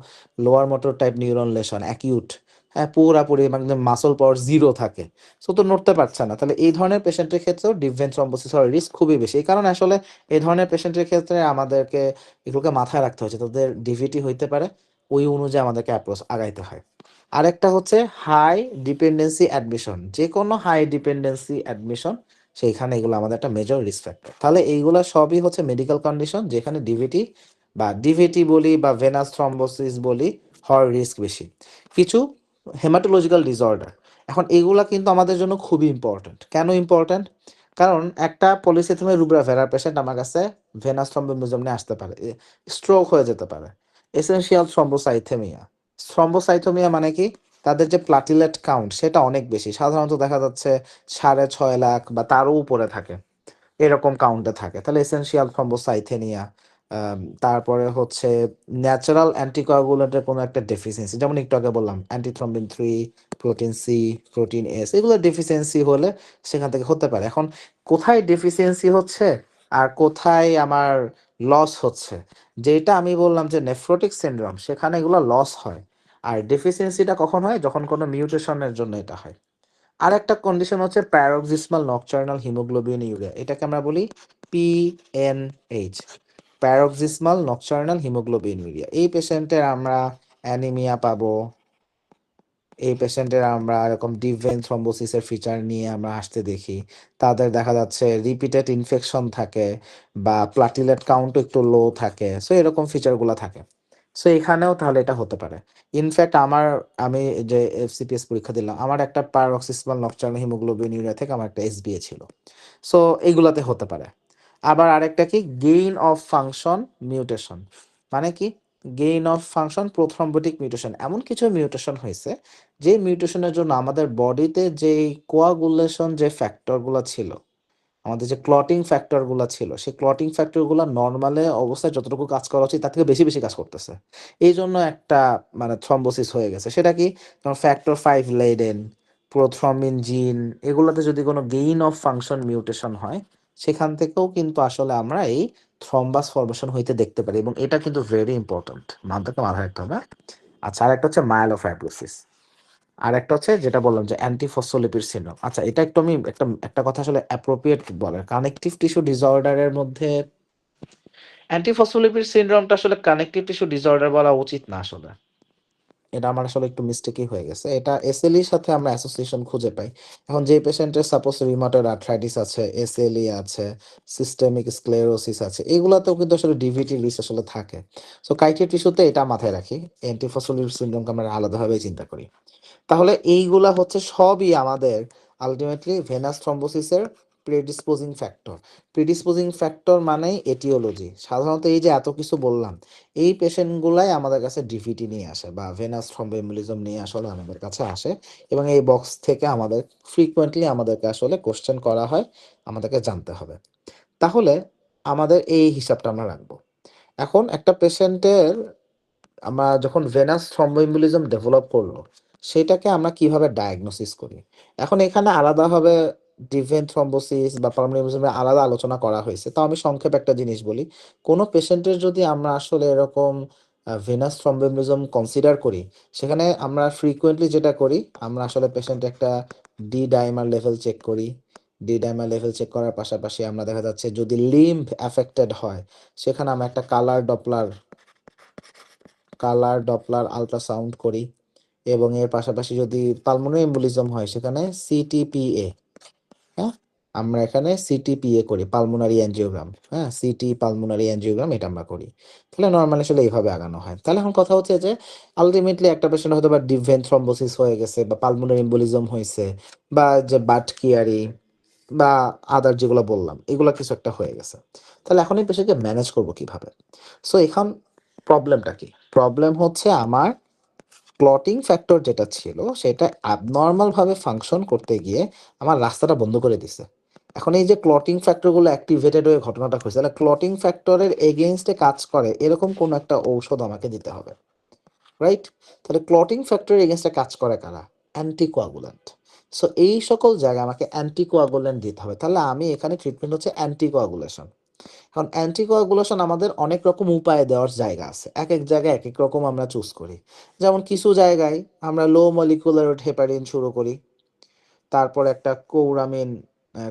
lower motor type neuron lesson acute, হ্যাঁ পুরাপুরি মানে মাসল পাওয়ার জিরো থাকে, সো তো নড়তে পারছে না, তাহলে এই ধরনের পেশেন্টের ক্ষেত্রেও ডিপ ভেন থ্রম্বোসিস হওয়ার রিস্ক খুবই বেশি। এই কারণে আসলে এই ধরনের পেশেন্টের ক্ষেত্রে আমাদেরকে এগুলোকে মাথায় রাখতে হচ্ছে, তাদের ডিভিটি হইতে পারে, ওই অনুযায়ী আমাদেরকে অ্যাপ্রোচ আগাইতে হয়। আরেকটা হচ্ছে হাই ডিপেন্ডেন্সি অ্যাডমিশন, যে কোনো হাই ডিপেন্ডেন্সি অ্যাডমিশন, সেইখানে এগুলো আমাদের একটা মেজর রিস্ক ফ্যাক্টর। তাহলে এইগুলো সবই হচ্ছে মেডিকেল কন্ডিশন যেখানে ডিভিটি বা ডিভিটি বলি বা ভেনাস থ্রম্বোসিস বলি হওয়ার রিস্ক বেশি। কিছু হেমাটোলজিক্যাল ডিসঅর্ডার, এখন এগুলা কিন্তু আমাদের জন্য খুবই ইম্পর্ট্যান্ট। কেন ইম্পর্ট্যান্ট? কারণ একটা পলিসিথিলিন রুব্রা ভেরার পেশেন্ট আমার কাছে ভেনাস থ্রম্বোএমবোলিজম নিয়ে আসতে পারে, স্ট্রোক হয়ে যেতে পারে, এসেনশিয়াল থ্রম্বোসাইথেমিয়া। থ্রম্বোসাইথেমিয়া মানে কি? তাদের যে প্লাটিলেট কাউন্ট সেটা অনেক বেশি, সাধারণত দেখা যাচ্ছে 6.5 লাখ বা তারও উপরে থাকে, এরকম কাউন্টে থাকে, তাহলে এসেনশিয়াল থ্রম্বোসাইথেনিয়া। তারপরে হচ্ছে ন্যাচারাল অ্যান্টিকোয়াগুলেন্টের কোনো একটা ডেফিসিয়েন্সি, যেমন একটু আগে বললাম অ্যান্টিথ্রম্বিন 3, প্রোটিন সি, প্রোটিন এস, এগুলো ডেফিসিয়েন্সি হলে সেখান থেকে হতে পারে। এখন কোথায় ডেফিসিয়েন্সি হচ্ছে আর কোথায় আমার লস হচ্ছে, যেটা আমি বললাম যে নেফ্রোটিক সিনড্রোম সেখানে এগুলো লস হয়, আর ডেফিসিয়েন্সিটা কখন হয়, যখন কোনো মিউটেশনের জন্য এটা হয়। আর একটা কন্ডিশন হচ্ছে প্যারক্সিসমাল নকটার্নাল হিমোগ্লোবিন ইউরিয়া, এটাকে আমরা বলি পিএনএইচ, প্যারক্সিসমাল নকটার্নাল হিমোগ্লোবিন ইউরিয়া। এই পেশেন্টের আমরা অ্যানিমিয়া পাবো, এই পেশেন্টের আমরা এরকম ডিপ ভেইন থ্রম্বোসিসের ফিচার নিয়ে আমরা আসতে দেখি। তাদের দেখা যাচ্ছে রিপিটেড ইনফেকশন থাকে বা প্লাটিলেট কাউন্টও একটু লো থাকে। সো এরকম ফিচারগুলো থাকে। সো এখানেও তাহলে এটা হতে পারে। ইনফ্যাক্ট আমি যে এফসিপিএস পরীক্ষা দিলাম, আমার একটা paroxysmal nocturnal hemoglobinuriয়া থেকে আমার একটা এসবিএ ছিল। সো এইগুলাতে হতে পারে। আবার আরেকটা কি গেইন অফ ফাংশন মিউটেশন, মানে কি গেইন অফ ফাংশন প্রোথ্রম্বোটিক মিউটেশন, এমন কিছু মিউটেশন হয়েছে যে মিউটেশনের জন্য আমাদের বডিতে যেই কোয়াগুলেশন যে ফ্যাক্টরগুলো ছিল, আমাদের যে ক্লটিং ফ্যাক্টরগুলো ছিল, সেই ক্লটিং ফ্যাক্টরগুলো নর্মালে অবস্থায় যতটুকু কাজ করা উচিত তার থেকে বেশি বেশি কাজ করতেছে। এই জন্য একটা মানে থ্রম্বোসিস হয়ে গেছে। সেটা কি, যেমন ফ্যাক্টর 5 লেডেন, প্রোথ্রম্বিন জিন, এগুলোতে যদি কোনো গেইন অফ ফাংশন মিউটেশন হয়, সেখান থেকেও কিন্তু আসলে আমরা এই থ্রম্বাস ফরমেশন হইতে দেখতে পারি, এবং এটা কিন্তু ভেরি ইম্পর্ট্যান্ট, মানটাকে মাথায় রাখতে হবে। আচ্ছা, আরেকটা হচ্ছে মায়োলোফাইব্রোসিস। আর একটা হচ্ছে যেটা বললাম যে অ্যান্টিফসফোলিপিড সিনড্রোম। আচ্ছা, এটা একটু আমি একটা একটা কথা আসলে অ্যাপ্রোপ্রিয়েট বলার, কানেকটিভ টিস্যু ডিসঅর্ডারের মধ্যে অ্যান্টিফসফোলিপিড সিনড্রোমটা আসলে কানেকটিভ টিস্যু ডিসঅর্ডার বলা উচিত না আসলে। এটা আমার আসলে একটু মিস্টেকই হয়ে গেছে। এটা এসএলইর সাথে আমরা অ্যাসোসিয়েশন খুঁজে পাই। এখন যে পেশেন্টের সাপোজ রিউমাটয়েড আর্থ্রাইটিস আছে, এসএলই আছে, সিস্টেমিক স্ক্লেরোসিস আছে, এগুলাতেও কিন্তু আসলে ডিভিটি রিস্ক আসলে থাকে। সো কানেকটিভ টিস্যুতে এটা মাথায় রাখি, অ্যান্টিফসফোলিপিড সিনড্রোমকে আমরা আলাদাভাবে চিন্তা করি। তাহলে এইগুলা হচ্ছে সবই আমাদের আলটিমেটলি ভেনাস থ্রম্বোসিসের প্রেডিসপোজিং ফ্যাক্টর। প্রেডিসপোজিং ফ্যাক্টর মানেই এটিওলজি। সাধারণত এই যে এত কিছু বললাম, এই পেশেন্টগুলাই আমাদের কাছে ডিভিটি নিয়ে আসে বা ভেনাস থ্রম্বোএমবোলিজম নিয়ে আসলে আমাদের কাছে আসে, এবং এই বক্স থেকে আমাদের ফ্রিকোয়েন্টলি আমাদেরকে আসলে কোশ্চেন করা হয়, আমাদেরকে জানতে হবে। তাহলে আমাদের এই হিসাবটা আমরা রাখবো। এখন একটা পেশেন্টের আমরা যখন ভেনাস থ্রম্বোএমবোলিজম ডেভেলপ করলো, সেটাকে আমরা কিভাবে ডায়াগনোসিস করি? এখন এখানে আলাদাভাবে ডিপ ভেইন থ্রম্বোসিস বা পালমোনারি এমবোলিজমের আলাদা আলোচনা করা হয়েছে। তাও আমি সংক্ষেপে একটা জিনিস বলি। কোনো পেশেন্টের যদি আমরা আসলে এরকম ভেনাস থ্রম্বোএমবোলিজম কনসিডার করি, সেখানে আমরা ফ্রিকোয়েন্টলি যেটা করি, আমরা আসলে পেশেন্টের একটা ডি ডাইমার লেভেল চেক করি। ডি ডাইমার লেভেল চেক করার পাশাপাশি আমরা দেখা যাচ্ছে যদি লিম্ব অ্যাফেক্টেড হয়, সেখানে আমরা একটা কালার ডপলার আল্ট্রাসাউন্ড করি, এবং এর পাশাপাশি যদি পালমোনারি এম্বোলিজম হয় সেখানে সিটিপিএ, হ্যাঁ, আমরা এখানে সিটিপিএ করি, পালমোনারি অ্যাঞ্জিওগ্রাম, হ্যাঁ, সিটি পালমোনারি অ্যাঞ্জিওগ্রাম এটা আমরা করি। তাহলে নর্মালি আসলে এইভাবে আগানো হয়। তাহলে এখন কথা হচ্ছে যে আলটিমেটলি একটা পেশেন্ট হয়তো বা ডিপ ভেইন থ্রম্বোসিস হয়ে গেছে বা পালমোনারি এম্বোলিজম হয়েছে, বা যে বাটকিয়ারি বা আদার যেগুলো বললাম, এগুলো কিছু একটা হয়ে গেছে। তাহলে এখন এই পেশেন্টকে ম্যানেজ করবো কিভাবে? সো এখন প্রবলেমটা কি? প্রবলেম হচ্ছে আমার ক্লটিং ফ্যাক্টর যেটা ছিল সেটা অ্যাবনর্মাল ভাবে ফাংশন করতে গিয়ে আমার রাস্তাটা বন্ধ করে দিছে। এখন এই যে ক্লটিং ফ্যাক্টরগুলো অ্যাক্টিভেটেড হয়ে ঘটনাটা হয়েছে, তাহলে ক্লটিং ফ্যাক্টরের এগেইনস্টে কাজ করে এরকম কোনো একটা ঔষধ আমাকে দিতে হবে, রাইট? তাহলে ক্লটিং ফ্যাক্টরের এগেইনস্টে কাজ করে কারা? অ্যান্টিকোয়াগুল্যান্ট। সো এই সকল জায়গায় আমাকে অ্যান্টিকোয়াগুল্যান্ট দিতে হবে। তাহলে আমি এখানে ট্রিটমেন্ট হচ্ছে অ্যান্টিকোয়াগুলেশন। এখন অ্যান্টিকোয়াগুলেশন আমাদের অনেক রকম উপায়ে দেওয়ার জায়গা আছে, এক এক জায়গায় এক এক রকম আমরা চুজ করি। যেমন কিছু জায়গায় আমরা লো মলিকুলার হেপারিন শুরু করি, তারপর একটা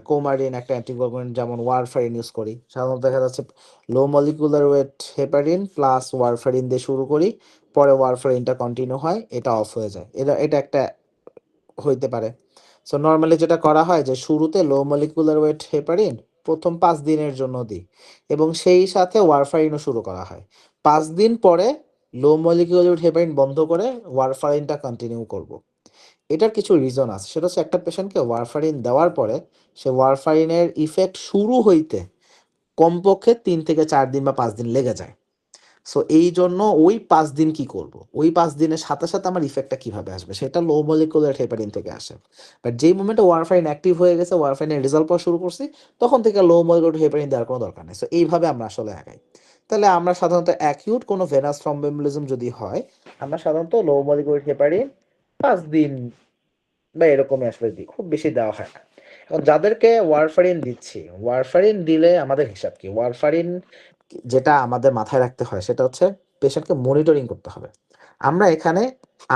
কৌমারিন একটা অ্যান্টিকোয়াগুলেন্ট যেমন ওয়ারফারিন ইউজ করি। সাধারণত দেখা যাচ্ছে low molecular weight heparin plus warfarin দিয়ে শুরু করি, পরে ওয়ারফারিনটা কন্টিনিউ হয়, এটা অফ হয়ে যায়, এটা এটা একটা হইতে পারে। সো নর্মালি যেটা করা হয় যে শুরুতে লো মলিকুলার ওয়েট হেপারিন প্রথম 5 দিনের জন্য দিই, এবং সেই সাথে ওয়ারফারিনও শুরু করা হয়। 5 দিন পরে লো মলিকুলার ওয়েট হেপারিন বন্ধ করে ওয়ারফারিনটা কন্টিনিউ করব। এটার কিছু রিজন আছে, সেটা হচ্ছে একটা পেশেন্টকে ওয়ারফারিন দেওয়ার পরে সে ওয়ারফারিনের ইফেক্ট শুরু হইতে কমপক্ষে 3 থেকে 4 দিন বা 5 দিন লেগে যায়। সো এই জন্য ওই 5 দিন কি করব, ওই 5 দিনের সাথে সাথে আমার ইফেক্টটা কিভাবে আসবে, সেটা লো মলিকুলার হেপারিন থেকে আসে। বাট যেই মোমেন্টে ওয়ারফারিন অ্যাক্টিভ হয়ে গেছে, ওয়ারফারিনের রেজাল্ট পাওয়া শুরু করছি, তখন থেকে লো মলিকুলার হেপারিন দেওয়ার কোনো দরকার নেই। সো এইভাবে আমরা আসলে আগাই। তাহলে আমরা সাধারণত অ্যাকিউট কোনো ভেনাস থ্রম্বোএমবোলিজম যদি হয়, আমরা সাধারণত লো মলিকুলার হেপারিন 5 দিন বা এরকমই আসলে দিই, খুব বেশি দেওয়া হয় না। এখন যাদেরকে ওয়ারফারিন দিচ্ছি, ওয়ারফারিন দিলে আমাদের হিসাব কি? ওয়ারফারিন যেটা আমাদের মাথায় রাখতে হয় সেটা হচ্ছে পেশেন্টকে মনিটরিং করতে হবে। আমরা এখানে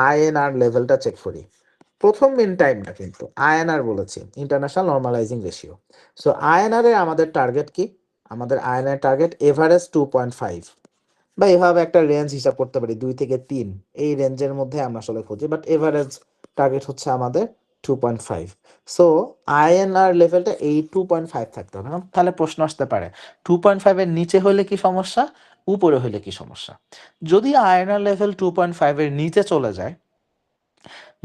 আইএনআর লেভেলটা চেক করি প্রথম মিন টাইমটা, কিন্তু আইএনআর বলেছি, international normalising ratio. So INR এর আমাদের টার্গেট কি? আমাদের আইএনআর টার্গেট এভারেজ 2.5, বা এভাবে একটা রেঞ্জ হিসাব করতে পারি, 2 থেকে 3, এই রেঞ্জের মধ্যে আমরা আসলে খুঁজি, বাট এভারেজ টার্গেট হচ্ছে আমাদের 2.5। সো আইএনআর লেভেলটা এই 2.5 থাকতে হবে। তাহলে প্রশ্ন আসতে পারে 2.5 এর নিচে হলে কি সমস্যা, উপরে হলে কি সমস্যা? যদি আইএনআর লেভেল 2.5 এর নিচে চলে যায়,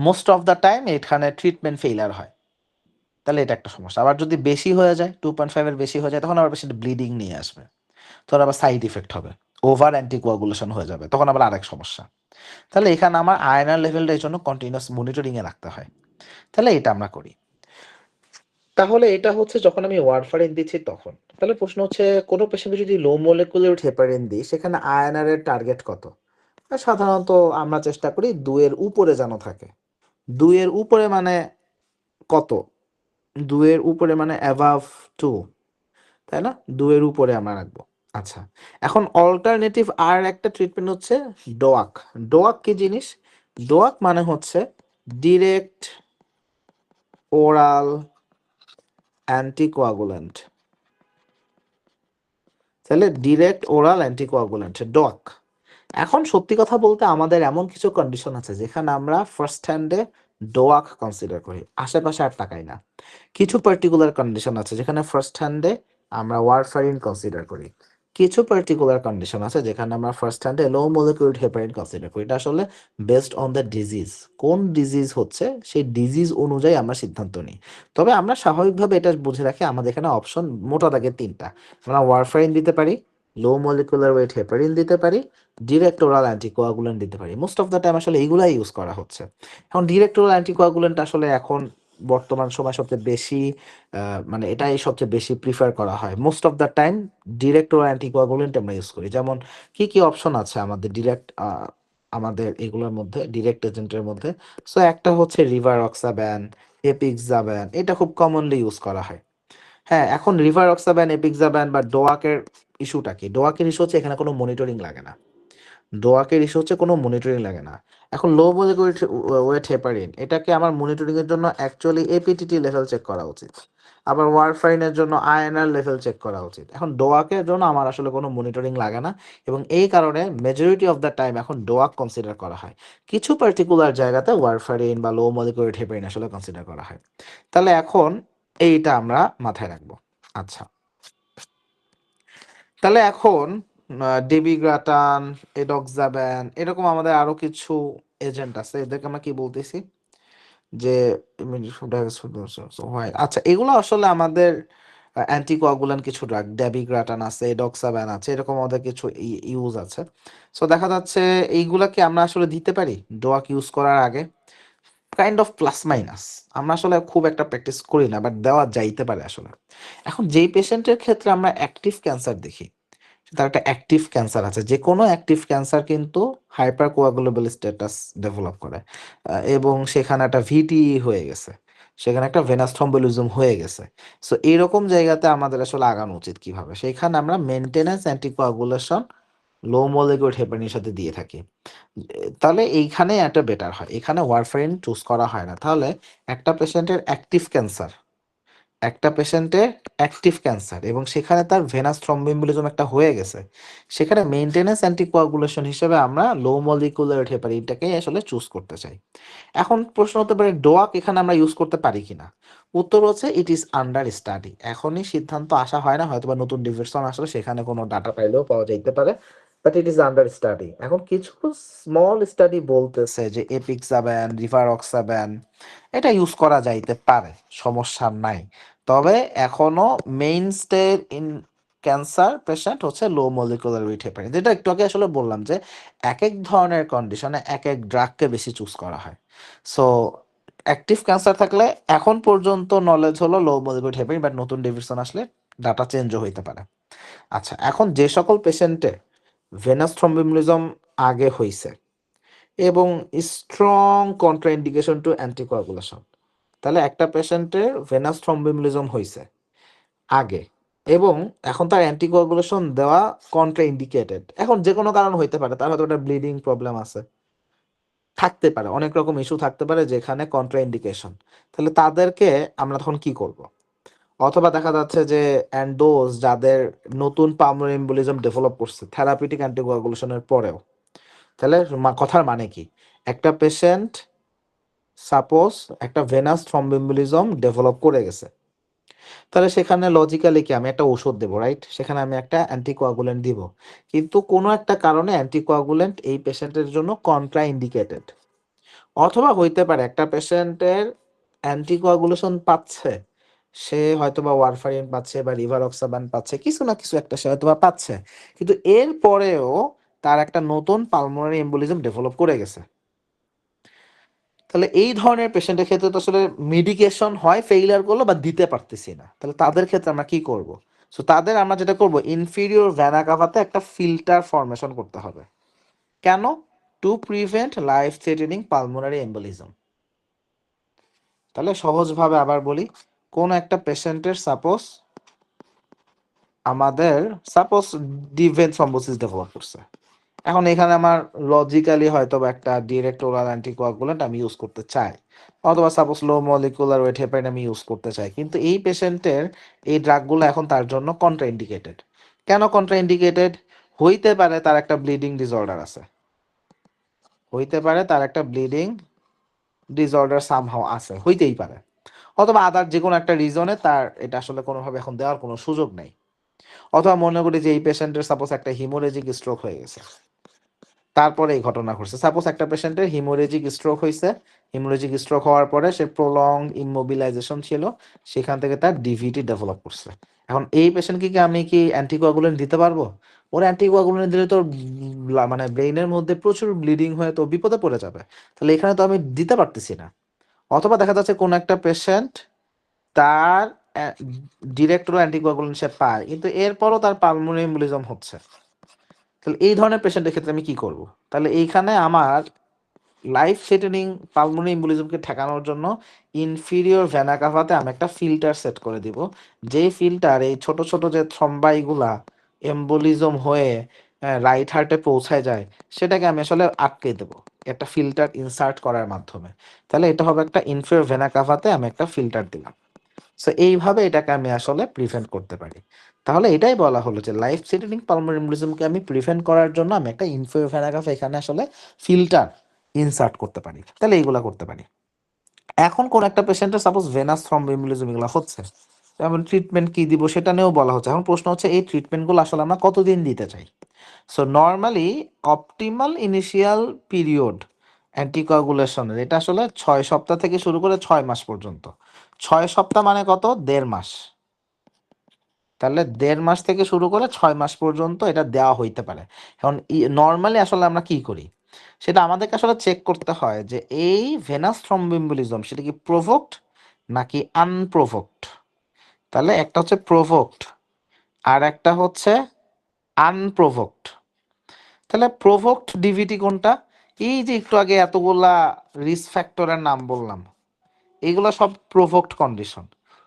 মোস্ট অফ দ্য টাইম এখানে ট্রিটমেন্ট ফেইলার হয়, তাহলে এটা একটা সমস্যা। আবার যদি বেশি হয়ে যায়, 2.5 এর বেশি হয়ে যায়, তখন আবার পেশেন্ট ব্লিডিং নিয়ে আসবে, তখন আবার সাইড ইফেক্ট হবে, ওভার অ্যান্টিকোয়াগুলেশন হয়ে যাবে, তখন আবার আরেক সমস্যা। তাহলে এখানে আমার আয়নার লেভেলটা এই জন্য কন্টিনিউয়াস মনিটরিংয়ে রাখতে হয়। তাহলে এটা আমরা করি। তাহলে এটা হচ্ছে যখন আমি ওয়ারফারিন দিচ্ছি তখন। তাহলে প্রশ্ন হচ্ছে কোনো পেশেন্টকে যদি লো মলিকুলার হেপারিন দিই, সেখানে আয়নার এর টার্গেট কত? সাধারণত আমরা চেষ্টা করি 2 এর উপরে যেন থাকে। 2 এর উপরে মানে কত? 2 এর উপরে মানে অ্যাভাভ 2, তাই না? 2 এর উপরে আমরা রাখবো। আচ্ছা, এখন অল্টারনেটিভ আর একটা ট্রিটমেন্ট হচ্ছে ডোয়াক। ডোয়াক কি জিনিস? ডোয়াক মানে হচ্ছে ডিরেক্ট ওরাল অ্যান্টিকোয়াগুল্যান্ট। তাহলে ডিরেক্ট ওরাল অ্যান্টিকোয়াগুল্যান্ট ডোয়াক। এখন সত্যি কথা বলতে আমাদের এমন কিছু কন্ডিশন আছে যেখানে আমরা ফার্স্ট হ্যান্ডে ডোয়াক কনসিডার করি, আশেপাশে আর তাকাই না। কিছু পার্টিকুলার কন্ডিশন আছে যেখানে ফার্স্ট হ্যান্ডে আমরা ওয়ারফারিন কনসিডার করি। কিছু পার্টিকুলার কন্ডিশন আছে যেখানে আমরা ফার্স্ট হ্যান্ডে লো মলিকিউলড হেপারিন কনসিডার করি। এটা আসলে বেসড অন দ্য ডিজিজ, কোন ডিজিজ হচ্ছে সেই ডিজিজ অনুযায়ী আমরা সিদ্ধান্ত নিই। তবে আমরা স্বাভাবিকভাবে এটা বুঝে রাখি আমাদের এখানে অপশন মোটা দাগে 3টা। আমরা ওয়ারফারিন দিতে পারি, লো মলিকুলার ওয়েট হেপারিন দিতে পারি, ডিরেক্ট ওরাল অ্যান্টিকোয়াগুলেন্ট দিতে পারি। মোস্ট অফ দ্য টাইম আসলে এইগুলাই ইউজ করা হচ্ছে। এখন ডিরেক্ট ওরাল অ্যান্টিকোয়াগুলেন্ট আসলে এখন বর্তমান সময় সবচেয়ে বেশি মানে এটাই সবচেয়ে বেশি প্রিফার করা হয়। Most of the time direct oral anticoagulant আমরা ইউজ করি। যেমন কি কি অপশন আছে আমাদের ডিরেক্ট, আমাদের এগুলোর মধ্যে ডিরেক্ট এজেন্টের মধ্যে? সো একটা হচ্ছে রিভারক্সাব্যান, এপিক্সাব্যান, এটা খুব কমনলি ইউজ করা হয়। হ্যাঁ, এখন রিভারক্সাব্যান, এপিক্সাব্যান বা ডোয়াকের ইস্যুটা কি? ডোয়াকের ইস্যু হচ্ছে এখানে কোনো মনিটরিং লাগে না। ডোয়াকের ইস্যু হচ্ছে কোনো মনিটরিং লাগে না। এখন লো মলিকুলার ওয়েট হেপারিন, এটাকে আমার মনিটরিং এর জন্য অ্যাকচুয়ালি এপিটিটি লেভেল চেক করা উচিত। আবার ওয়ারফারিনের জন্য আইএনআর লেভেল চেক করা উচিত। এখন ডোয়াকের জন্য আমার আসলে কোনো মনিটরিং লাগে না, এবং এই কারণে মেজরিটি অফ দ্য টাইম এখন ডোয়াক কনসিডার করা হয়। কিছু পার্টিকুলার জায়গাতে ওয়ারফারিন বা লো মলিকুলার হেপারিন আসলে কনসিডার করা হয়। তাহলে এখন এইটা আমরা মাথায় রাখবো। আচ্ছা, তাহলে এখন ডেবিগ্রাটান, এডক্সাব্যান, এরকম আমাদের আরো কিছু এজেন্ট আছে, এদেরকে আমরা কি বলতেছি যে আচ্ছা, এগুলো আসলে আমাদের অ্যান্টিকোয়াগুলেন্ট কিছু ড্রাগ। ডেবিগ্রাটান আছে, এডক্সাব্যান আছে, এরকম আমাদের কিছু ইউজ আছে। সো দেখা যাচ্ছে এইগুলাকে আমরা আসলে দিতে পারি ডোয়াক ইউজ করার আগে, কাইন্ড অফ প্লাস মাইনাস। আমরা আসলে খুব একটা প্র্যাকটিস করি না, বাট দেওয়া যাইতে পারে আসলে। এখন যেই পেশেন্টের ক্ষেত্রে আমরা অ্যাক্টিভ ক্যান্সার দেখি, তার একটা অ্যাক্টিভ ক্যান্সার আছে, যে কোনো অ্যাক্টিভ ক্যান্সার কিন্তু হাইপার কোয়াগুলেবল স্ট্যাটাস ডেভেলপ করে, এবং সেখানে একটা ভিটি হয়ে গেছে, সেখানে একটা ভেনাস থ্রম্বোলিজম হয়ে গেছে। সো এইরকম জায়গাতে আমাদের আসলে আগানো উচিত কিভাবে? সেখানে আমরা মেনটেনেন্স অ্যান্টিকোয়াগুলেশন লো মলিকিউলড হেপারিনের সাথে দিয়ে থাকি। তাহলে এইখানে একটা বেটার হয়, এখানে ওয়ারফারিন চুজ করা হয় না। তাহলে একটা পেশেন্টের অ্যাক্টিভ ক্যান্সার, একটা পেশেন্টের অ্যাক্টিভ ক্যান্সার এবং সেখানে তার ভেনাস থ্রম্বোএমবোলিজম একটা হয়ে গেছে, সেখানে মেইনটেনেন্স অ্যান্টিকোয়াগুলেশন হিসেবে আমরা লো মলিকুলার হেপারিনটাকে আসলে চুজ করতে চাই। এখন প্রশ্ন হতে পারে ডোয়াক এখানে আমরা ইউজ করতে পারি কিনা? উত্তর হচ্ছে ইট ইজ আন্ডার স্টাডি। এখনই সিদ্ধান্ত আসা হয় না, হয়তোবা নতুন ডিভিশন আসলে সেখানে কোনো ডাটা পাইলেও পাওয়া যাইতে পারে, but it is under study. এখন কিছু স্মল স্টাডি বলতেছে যে এপিক্সাব্যান, রিভারক্সাব্যান এটা ইউজ করা যাইতে পারে, সমস্যা নাই। তবে এখনো মেইনস্টে ইন ক্যান্সার পেশেন্ট হচ্ছে লো মলিকুলার ওয়েট হেপারিন, যেটা একটু আগে আসলে বললাম যে এক এক ধরনের কন্ডিশনে এক এক ড্রাগকে বেশি চুজ করা হয়। সো অ্যাক্টিভ ক্যান্সার থাকলে এখন পর্যন্ত নলেজ হলো লো মলিকুলার হেপারিন, বাট নতুন ডিভিশন আসলে ডাটা চেঞ্জও হইতে পারে। আচ্ছা, এখন যে সকল পেশেন্টে ভেনাস থ্রম্বোএমবোলিজম আগে হইছে এবং স্ট্রং কন্ট্রাইন্ডিকেশন টু অ্যান্টিকোয়াগুলেশন, তাহলে একটা পেশেন্টের ভেনাস থ্রম্বোএমবোলিজম হইছে আগে এবং এখন তার অ্যান্টিকোয়াগুলেশন দেওয়া কন্ট্রা ইন্ডিকেটেড, এখন যে কোনো কারণ হইতে পারে, তার হয়তো একটা ব্লিডিং প্রবলেম আছে, থাকতে পারে, অনেক রকম ইস্যু থাকতে পারে যেখানে কন্ট্রা ইন্ডিকেশন। তাহলে তাদেরকে আমরা তখন কি করব? অথবা দেখা যাচ্ছে যে অ্যান্ডোজ যাদের নতুন পালমোনারি এমবোলিজম ডেভেলপ করছে থেরাপিউটিক অ্যান্টিকোয়াগুলেশনের পরেও, তাহলে কথার মানে কি? একটা পেশেন্ট সাপোজ একটা ভেনাস থ্রম্বোএমবোলিজম ডেভেলপ করে গেছে, তাহলে সেখানে লজিক্যালি কি আমি একটা ওষুধ দেবো, রাইট? সেখানে আমি একটা অ্যান্টিকোয়াগুলেন্ট দিব, কিন্তু কোনো একটা কারণে অ্যান্টিকোয়াগুলেন্ট এই পেশেন্টের জন্য কন্ট্রা ইন্ডিকেটেড। অথবা হইতে পারে একটা পেশেন্টের অ্যান্টিকোয়াগুলেশন পাচ্ছে, সে হয়তোবা ওয়ারফারিন পাচ্ছে বা রিভারক্সাবান পাচ্ছে, কিছু না কিছু একটা সে হয়তোবা পাচ্ছে, কিন্তু এর পরেও তার একটা নতুন পালমোনারি এম্বোলিজম ডেভেলপ করে গেছে। তাহলে এই ধরনের পেশেন্টের ক্ষেত্রে তো আসলে মেডিকেশন হয় ফেইলিয়ার করলো বা দিতে পারতেছি না, তাহলে তাদের ক্ষেত্রে আমরা কি করব? সো তাদের আমরা যেটা করব, ইনফিরিয়র ভেনা কাভাতে একটা ফিল্টার ফর্মেশন করতে হবে। কেন? To prevent life threatening pulmonary embolism. তাহলে সহজভাবে আবার বলি, কোন একটা পেশেন্টের আমাদের সাপোজ ডিভেন থ্রম্বোসিস ডেভেলপ করছে, এখন এখানে আমার লজিক্যালি হয়তো বা একটা ডিরেক্ট ওরাল অ্যান্টিকোয়াগুলেন্ট আমি ইউজ করতে চাই, অথবা সাপোজ লো মলিকুলার ওয়েট হেপারিন আমি ইউজ করতে চাই, কিন্তু এই পেশেন্টের এই ড্রাগগুলো এখন তার জন্য কন্ট্রাইন্ডিকেটেড। কেন কন্ট্রাইন্ডিকেটেড? হইতে পারে তার একটা ব্লিডিং ডিসঅর্ডার আছে, হইতে পারে তার একটা ব্লিডিং ডিসঅর্ডার সামহাও আছে, হইতেই পারে, অথবা আদার যে কোনো একটা রিজনে তার এটা আসলে কোনোভাবে এখন দেওয়ার কোনো সুযোগ নেই। অথবা মনে করি যে এই পেশেন্টের সাপোজ একটা হিমোরেজিক স্ট্রোক হয়ে গেছে, তারপরে এই ঘটনা ঘটছে। সাপোজ একটা পেশেন্টের হিমোরেজিক স্ট্রোক হয়েছে, হিমোরেজিক স্ট্রোক হওয়ার পরে সে প্রলং ইমোবিলাইজেশন ছিল, সেখান থেকে তার ডিভিটি ডেভেলপ করছে। এখন এই পেশেন্টকে কি আমি কি অ্যান্টিকোয়াগুলেন্ট দিতে পারবো? ওর অ্যান্টিকোয়াগুলেন্ট দিলে তো মানে ব্রেইনের মধ্যে প্রচুর ব্লিডিং হয়ে তো বিপদে পড়ে যাবে, তাহলে এখানে তো আমি দিতে পারতেছি না। অথবা দেখা যাচ্ছে কোন একটা পেশেন্ট তার ডিরেক্ট অ্যান্টিকোয়াগুলেন্ট সে পায়, কিন্তু এরপরও তার পালমোনারি এম্বোলিজম হচ্ছে, তাহলে এই ধরনের পেশেন্টের ক্ষেত্রে আমি কি করব? তাহলে এইখানে আমার লাইফ থ্রেটেনিং পালমোনারি এম্বোলিজমকে ঠেকানোর জন্য ইনফিরিয়র ভেনা কাভাতে আমি একটা ফিল্টার সেট করে দিব, যেই ফিল্টার এই ছোট ছোট যে থ্রম্বাইগুলা এম্বোলিজম হয়ে রাইট হার্টে পৌঁছায় যায়, সেটাকে আমি আসলে আটকে দেবো একটা ফিল্টার ইনসার্ট করার মাধ্যমে। তাহলে এটা হবে একটা ইনফিরিয়র ভেনা কাভাতে আমি একটা ফিল্টার দিলাম। সো এইভাবে এটাকে আমি আসলে প্রিভেন্ট করতে পারি। তাহলে এটাই বলা হলো যে লাইফ থ্রেটেনিং পালমোনারি এম্বোলিজমকে আমি প্রিভেন্ট করার জন্য আমি একটা ইনফিরিয়র ভেনা কাভা এখানে আসলে ফিল্টার ইনসার্ট করতে পারি, তাহলে এইগুলা করতে পারি। এখন কোন একটা পেশেন্টের সাপোজ ভেনাস থ্রম্বোএম্বোলিজম এগুলো হচ্ছে, যেমন ট্রিটমেন্ট কি দিব সেটা নিয়েও বলা হচ্ছে। এখন প্রশ্ন হচ্ছে এই ট্রিটমেন্টগুলো আসলে আমরা কতদিন দিতে চাই? So normally optimal initial period অ্যান্টিকোয়াগুলেশনের এটা আসলে 6 সপ্তাহ থেকে শুরু করে 6 মাস পর্যন্ত। 6 সপ্তাহ মানে কত? 1.5 মাস। তাহলে 1.5 মাস থেকে শুরু করে 6 মাস পর্যন্ত এটা দেওয়া হইতে পারে। এখন নর্মালি আসলে আমরা কি করি, সেটা আমাদেরকে আসলে চেক করতে হয় যে এই ভেনাস থ্রম্বোএম্বোলিজম সেটা কি প্রোভোকড নাকি আনপ্রোভোকড। তাহলে একটা হচ্ছে প্রোভোকড আর একটা হচ্ছে আনপ্রোভোকড। তাহলে প্রোভোকড ডিভিটি কোনটা? এই যে একটু আগে এতগুলা রিস্ক ফ্যাক্টরের নাম বললাম, এগুলো সব প্রোভোকড কন্ডিশন।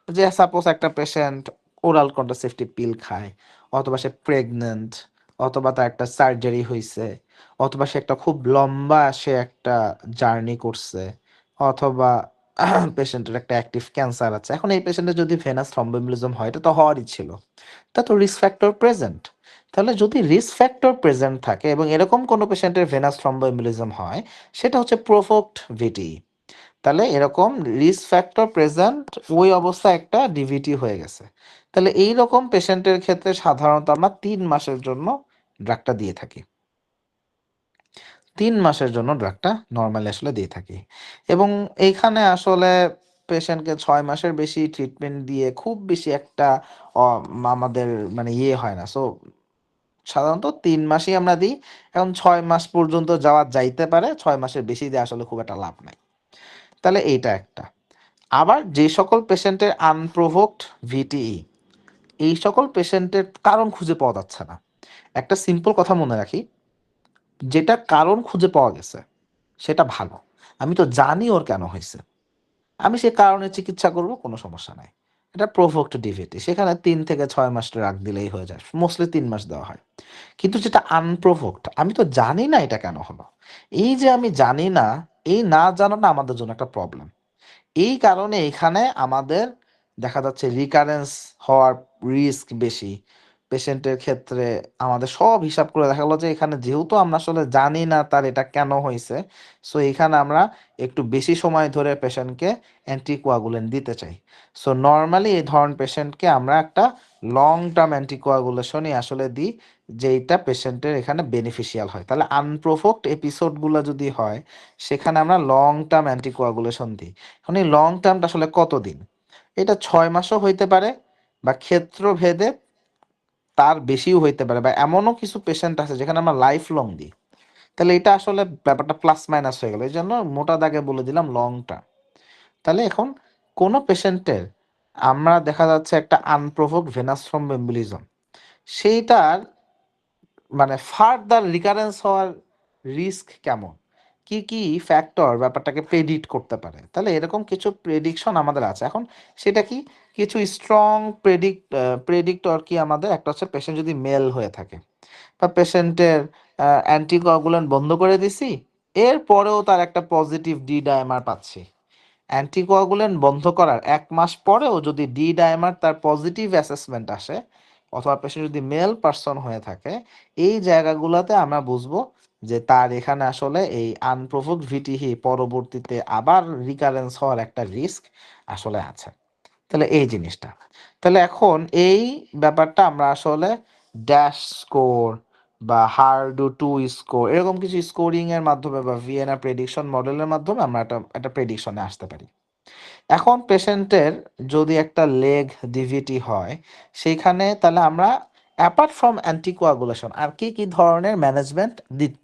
যে সাপোজ একটা পেশেন্ট ওরাল কন্ট্রাসেপটিভ পিল খায়, অথবা সে প্রেগনেন্ট, অথবা তার একটা সার্জারি হয়েছে, অথবা সে একটা খুব লম্বা সে একটা জার্নি করছে, অথবা পেশেন্টের একটা অ্যাক্টিভ ক্যান্সার আছে। এখন এই পেশেন্টের যদি ভেনাস থ্রম্বোএম্বোলিজম হয়, এটা তো হওয়ারই ছিল, তা তো রিস্ক ফ্যাক্টর প্রেজেন্ট। তাহলে যদি রিস্ক ফ্যাক্টর প্রেজেন্ট থাকে এবং এরকম কোনো পেশেন্টের ভেনাস থ্রম্বোএম্বোলিজম হয়, সেটা হচ্ছে প্রোভোকড ভিটি। তাহলে এরকম রিস্ক ফ্যাক্টর প্রেজেন্ট, ওই অবস্থায় একটা ডিভিটি হয়ে গেছে, তাহলে এই রকম পেশেন্টের ক্ষেত্রে সাধারণত আমরা 3 মাসের জন্য ড্রাগটা দিয়ে থাকি। 3 মাসের জন্য ড্রাগটা নর্মালি আসলে দিয়ে থাকি, এবং এইখানে আসলে পেশেন্টকে 6 মাসের বেশি ট্রিটমেন্ট দিয়ে খুব বেশি একটা আমাদের মানে ইয়ে হয় না। সো সাধারণত 3 মাসই আমরা দিই। এখন 6 মাস পর্যন্ত যাওয়া যাইতে পারে, 6 মাসের বেশি দিয়ে আসলে খুব একটা লাভ নাই। তাহলে এইটা একটা। আবার যে সকল পেশেন্টের আনপ্রোভোকড ভিটিই, এই সকল পেশেন্টের কারণ খুঁজে পাওয়া যাচ্ছে না, একটা সিম্পল কথা মনে রাখি, যেটা কারণ খুঁজে পাওয়া গেছে সেটা ভালো। আমি তো জানি ওর কেন হয়েছে, আমি সে কারণে চিকিৎসা করব, কোনো সমস্যা নাই। এটা প্রোভোকড ডিভিটি, সেখানে 3 থেকে 6 মাস রাখ দিলেই হয়ে যায়, মোস্টলি 3 মাস দেওয়া হয়। কিন্তু যেটা আনপ্রোভোকড, আমি তো জানি না এটা কেন হলো, এই যে আমি জানি না, এই না জানাটা আমাদের জন্য একটা প্রবলেম। এই কারণে এখানে আমাদের দেখা যাচ্ছে রিকারেন্স হওয়ার রিস্ক বেশি, পেশেন্টের ক্ষেত্রে আমাদের সব হিসাব করে দেখা গেলো যে এখানে যেহেতু আমরা আসলে জানি না তার এটা কেন হয়েছে, সো এখানে আমরা একটু বেশি সময় ধরে পেশেন্টকে অ্যান্টিকোয়াগুলেন্ট দিতে চাই। সো নর্মালি এই ধরনের পেশেন্টকে আমরা একটা লং টার্ম অ্যান্টিকোয়াগুলেশনই আসলে দিই, যেইটা পেশেন্টের এখানে বেনিফিশিয়াল হয়। তাহলে আনপ্রোভোকড এপিসোডগুলো যদি হয় সেখানে আমরা লং টার্ম অ্যান্টিকোয়াগুলেশন দিই। এখন এই লং টার্মটা আসলে কতদিন? এটা 6 মাসও হইতে পারে, বা ক্ষেত্রভেদে তার বেশিও হইতে পারে, বা এমনও কিছু পেশেন্ট আছে যেখানে আমরা লাইফ লং দিই। তাহলে এটা আসলে ব্যাপারটা প্লাস মাইনাস হয়ে গেল, এই জন্য মোটা দাগে বলে দিলাম লং টার্ম। তাহলে এখন কোনো পেশেন্টের আমরা দেখা যাচ্ছে একটা আনপ্রোভোকড ভেনাস থ্রম্বোএমবোলিজম, সেইটার মানে ফার্দার রিকারেন্স হওয়ার রিস্ক কেমন, কি কি ফ্যাক্টর ব্যাপারটাকে প্রেডিক্ট করতে পারে, তাহলে এরকম কিছু প্রেডিকশন আমাদের আছে। এখন সেটা কি, কিছু স্ট্রং প্রেডিক্টর কি আমাদের, একটা হচ্ছে পেশেন্ট যদি মেল হয়ে থাকে, বা পেশেন্টের অ্যান্টিকোয়াগুলেন্ট বন্ধ করে দিছি, এরপরেও তার একটা পজিটিভ ডি ডায়ামার পাচ্ছি। অ্যান্টিকোয়াগুলেন্ট বন্ধ করার 1 মাস পরেও যদি ডি ডায়ামার তার পজিটিভ অ্যাসেসমেন্ট আসে, অথবা পেশেন্ট যদি মেল পারসন হয়ে থাকে, এই জায়গাগুলোতে আমরা বুঝবো যে তার এখানে আসলে এই আনপ্রোভোকড ভিটিহি পরবর্তীতে আবার রিকারেন্স হওয়ার একটা রিস্ক আসলে আছে। তাহলে এই জিনিসটা, তাহলে এখন এই ব্যাপারটা আমরা আসলে ড্যাশ স্কোর বা হার্ডু টু স্কোর এরকম কিছু স্কোরিং এর মাধ্যমে বা ভিএনআর প্রেডিকশন মডেলের মাধ্যমে আমরা একটা প্রেডিকশনে আসতে পারি। এখন পেশেন্টের যদি একটা লেগ ডিভিটি হয়, সেইখানে তাহলে আমরা অ্যাপার্ট ফ্রম অ্যান্টিকোয়াগুলেশন আর কি কি ধরনের ম্যানেজমেন্ট দিব।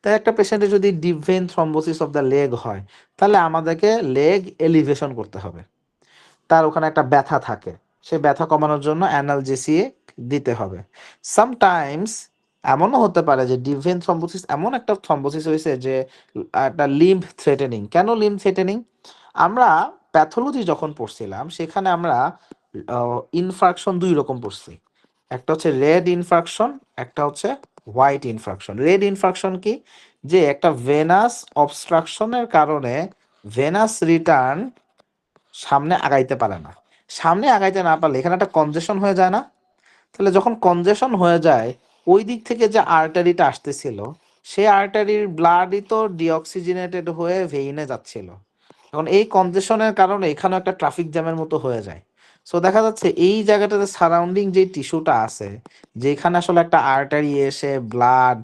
তাই একটা পেশেন্টের যদি deep vein thrombosis of the leg হয়, তাহলে আমাদেরকে লেগ এলিভেশন করতে হবে। তার ওখানে একটা ব্যথা থাকে, সেই ব্যথা কমানোর জন্য অ্যানালজেসিক দিতে হবে। সামটাইমস এমনও হতে পারে যে ডিপ ভেইন থ্রম্বোসিস এমন একটা থ্রম্বোসিস হয়েছে যে একটা লিম্ফ থ্রেটেনিং। কেন লিম্ফ থ্রেটেনিং? আমরা প্যাথোলজি যখন পড়ছিলাম সেখানে আমরা ইনফ্রাকশন 2 রকম পড়ছি, একটা হচ্ছে রেড ইনফ্রাকশন, একটা হচ্ছে হোয়াইট ইনফ্রাকশন। রেড ইনফ্রাকশন কি, যে একটা ভেনাস অবস্ট্রাকশনের কারণে ভেনাস রিটার্ন সামনে আগাইতে পারে না। সামনে আগাইতে না পারলে এখানে একটা কনজেশন হয়ে যায় না? তাহলে যখন কনজেশন হয়ে যায়, ওই দিক থেকে যে আর্টারিটা আসতেছিল, সেই আর্টারির ব্লাডই তো ডিঅক্সিজেনেটেড হয়ে ভেইনে যাচ্ছিল। এখন এই কনজেশনের কারণে এখানেও একটা ট্রাফিক জ্যামের মতো হয়ে যায়। সো দেখা যাচ্ছে এই জায়গাটাতে সারাউন্ডিং যে টিস্যুটা আছে, যেখানে আসলে একটা আর্টারি এসে ব্লাড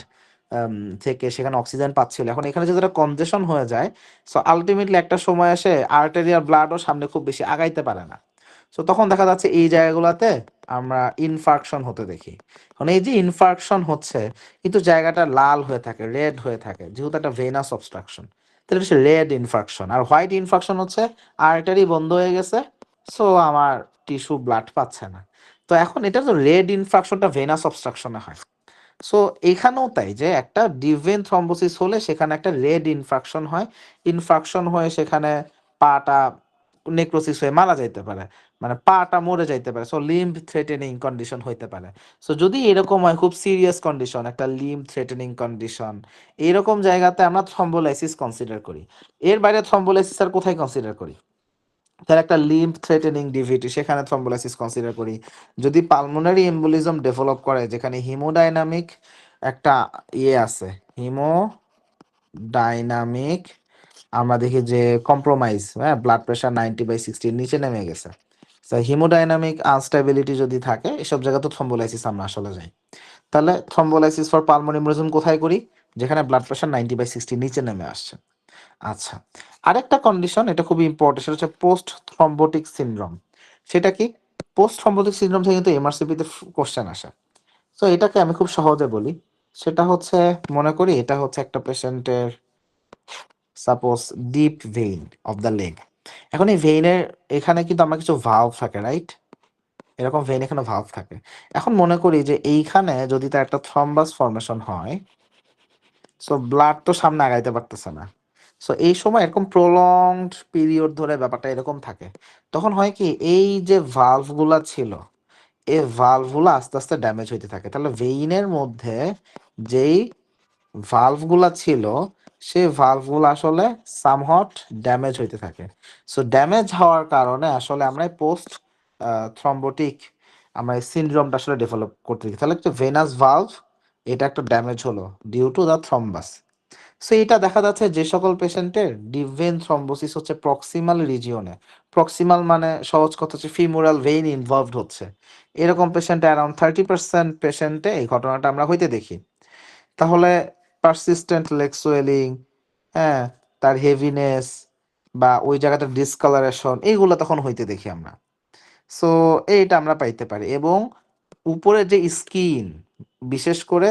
থেকে সেখানে অক্সিজেন পাচ্ছিল, এখন এখানে যদি একটা কনজেশন হয়ে যায়, সো আলটিমেটলি একটা সময় এসে আর্টেরিয়াল ব্লাডও সামনে খুব বেশি আগাইতে পারে না। সো তখন দেখা যাচ্ছে এই জায়গাগুলোতে আমরা ইনফার্কশন হতে দেখি। এখন এই যে ইনফার্কশন হচ্ছে, কিন্তু জায়গাটা লাল হয়ে থাকে, রেড হয়ে থাকে, যেহেতু একটা ভেনাস অবস্ট্রাকশন, তাহলে হচ্ছে রেড ইনফার্কশন। আর হোয়াইট ইনফার্কশন হচ্ছে আর্টারি বন্ধ হয়ে গেছে, সো আমার টিস্যু ব্লাড পাচ্ছে না। তো এখন এটা তো রেড ইনফার্কশনটা ভেনাস অবস্ট্রাকশনে হয়। সো এখানেও তাই, যে একটা ডিভেন থ্রম্বোসিস হলে সেখানে একটা রেড ইনফ্রাকশন হয়, ইনফ্রাকশন হয়ে সেখানে পাটা নেক্রোসিস হয়ে মারা যাইতে পারে, মানে পাটা মরে যাইতে পারে। সো লিম্ব থ্রেটেনিং কন্ডিশন হইতে পারে। সো যদি এরকম হয়, খুব সিরিয়াস কন্ডিশন, একটা লিম্ব থ্রেটেনিং কন্ডিশন, এরকম জায়গাতে আমরা থ্রম্বোলাইসিস কনসিডার করি। এর বাইরে থ্রম্বোলাইসিস আর কোথায় কনসিডার করি? তার একটা লিম্ফ থ্রেটেনিং ডিভিটি, সেখানে থ্রম্বোলাইসিস কনসিডার করি। যদি পালমোনারি এম্বোলিজম ডেভেলপ করে, যেখানে হিমোডাইনামিক একটা আছে, হিমোডাইনামিক আমরা দেখি যে কম্প্রোমাইজ, হ্যাঁ, ব্লাড প্রেশার 90/60 নিচে নেমে গেছে, হিমোডাইনামিক আনস্টেবিলিটি যদি থাকে, এসব জায়গা তো থ্রম্বোলাইসিস আমরা আসলে যাই। তাহলে থ্রম্বোলাইসিস ফর পালমোনারি এম্বোলিজম কোথায় করি? যেখানে ব্লাড প্রেশার 90/60 নিচে নেমে আসছে। আচ্ছা, আরেকটা কন্ডিশন, এটা খুবই ইম্পর্টেন্ট, সেটা হচ্ছে পোস্ট থ্রম্বোটিক সিনড্রোম। সেটা কি? পোস্ট থ্রম্বোটিক সিনড্রোম থেকে কিন্তু এমআরসিপিতে কোশ্চেন আসে। তো এটাকে আমি খুব সহজে বলি, সেটা হচ্ছে, মনে করি এটা হচ্ছে একটা পেশেন্টের suppose deep vein of the leg. এখন এই ভেইনের এখানে কিন্তু আমার কিছু ভালভ থাকে, রাইট? এরকম ভেইন এখানে ভালভ থাকে। এখন মনে করি যে এইখানে যদি তার একটা থ্রম্বাস ফর্মেশন হয়, সো ব্লাড তো সামনে আগাইতে পারতেছে না। সো এই সময় এরকম প্রলংড পিরিয়ড ধরে ব্যাপারটা এরকম থাকে। তখন হয় কি, এই যে ভালভগুলা ছিল, এই ভালভগুলো আস্তে আস্তে ড্যামেজ হইতে থাকে। তাহলে ভেইনের মধ্যে যেই ভালভগুলা ছিল, সেই ভালভগুলো আসলে সামহট ড্যামেজ হইতে থাকে। সো ড্যামেজ হওয়ার কারণে আসলে আমরা পোস্ট থ্রম্বোটিক আমরা এই সিনড্রোমটা আসলে ডেভেলপ করতে দেখি। তাহলে একটা ভেনাস ভালভ এটা একটা ড্যামেজ হলো due to the thrombus. So এটা দেখা যাচ্ছে যে সকল পেশেন্টের ডিপ ভেন থ্রম্বোসিস হচ্ছে প্রক্সিমাল রিজিওনে, প্রক্সিমাল মানে সহজ কথা হচ্ছে ফিমোরাল ভেইন ইনভলভড হচ্ছে, এরকম পেশেন্ট অ্যারাউন্ড 30% পেশেন্টে এই ঘটনাটা আমরা হইতে দেখি। তাহলে পারসিস্টেন্ট লেগ সোয়েলিং, হ্যাঁ, তার হেভিনেস বা ওই জায়গাটা ডিসকালারেশন এইগুলো তখন হইতে দেখি আমরা। সো এইটা আমরা পাইতে পারি। এবং উপরে যে স্কিন, বিশেষ করে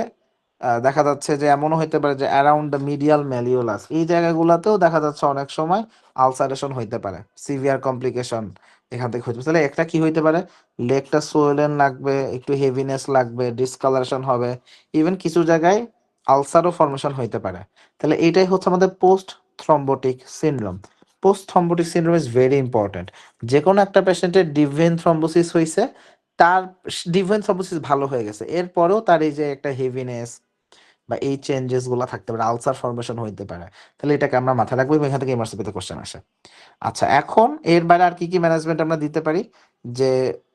দেখা যাচ্ছে যে এমনও হইতে পারে যে অ্যারাউন্ড দ্য মিডিয়াল ম্যালিওলাস এই জায়গাগুলোতেও দেখা যাচ্ছে অনেক সময় আলসারেশন হইতে পারে, সিভিয়ার কমপ্লিকেশন এখান থেকে হইতে পারে। তাহলে একটা কি হইতে পারে, লেগটা সোয়েলেন লাগবে, একটু হেভিনেস লাগবে, ডিসকালারেশন হবে, ইভেন কিছু জায়গায় আলসারও ফর্মেশন হইতে পারে। তাহলে এইটাই হচ্ছে আমাদের post thrombotic syndrome. Post thrombotic syndrome is very important. যে কোনো একটা পেশেন্টের ডিপ ভেন থ্রম্বোসিস হয়েছে, তার ডিপ ভেন থ্রম্বোসিস ভালো হয়ে গেছে, এরপরেও তার এই যে একটা হেভিনেস বা এই চেঞ্জেস গুলা থাকতে পারে, আলসার ফর্মেশন হইতে পারে। তাহলে এটাকে আমরা মাথায় রাখবো এবং এখান থেকে এমআরসিপিতে কোশ্চেন আসে। আচ্ছা, এখন এর বাইরে আর কি কি ম্যানেজমেন্ট আমরা দিতে পারি? যে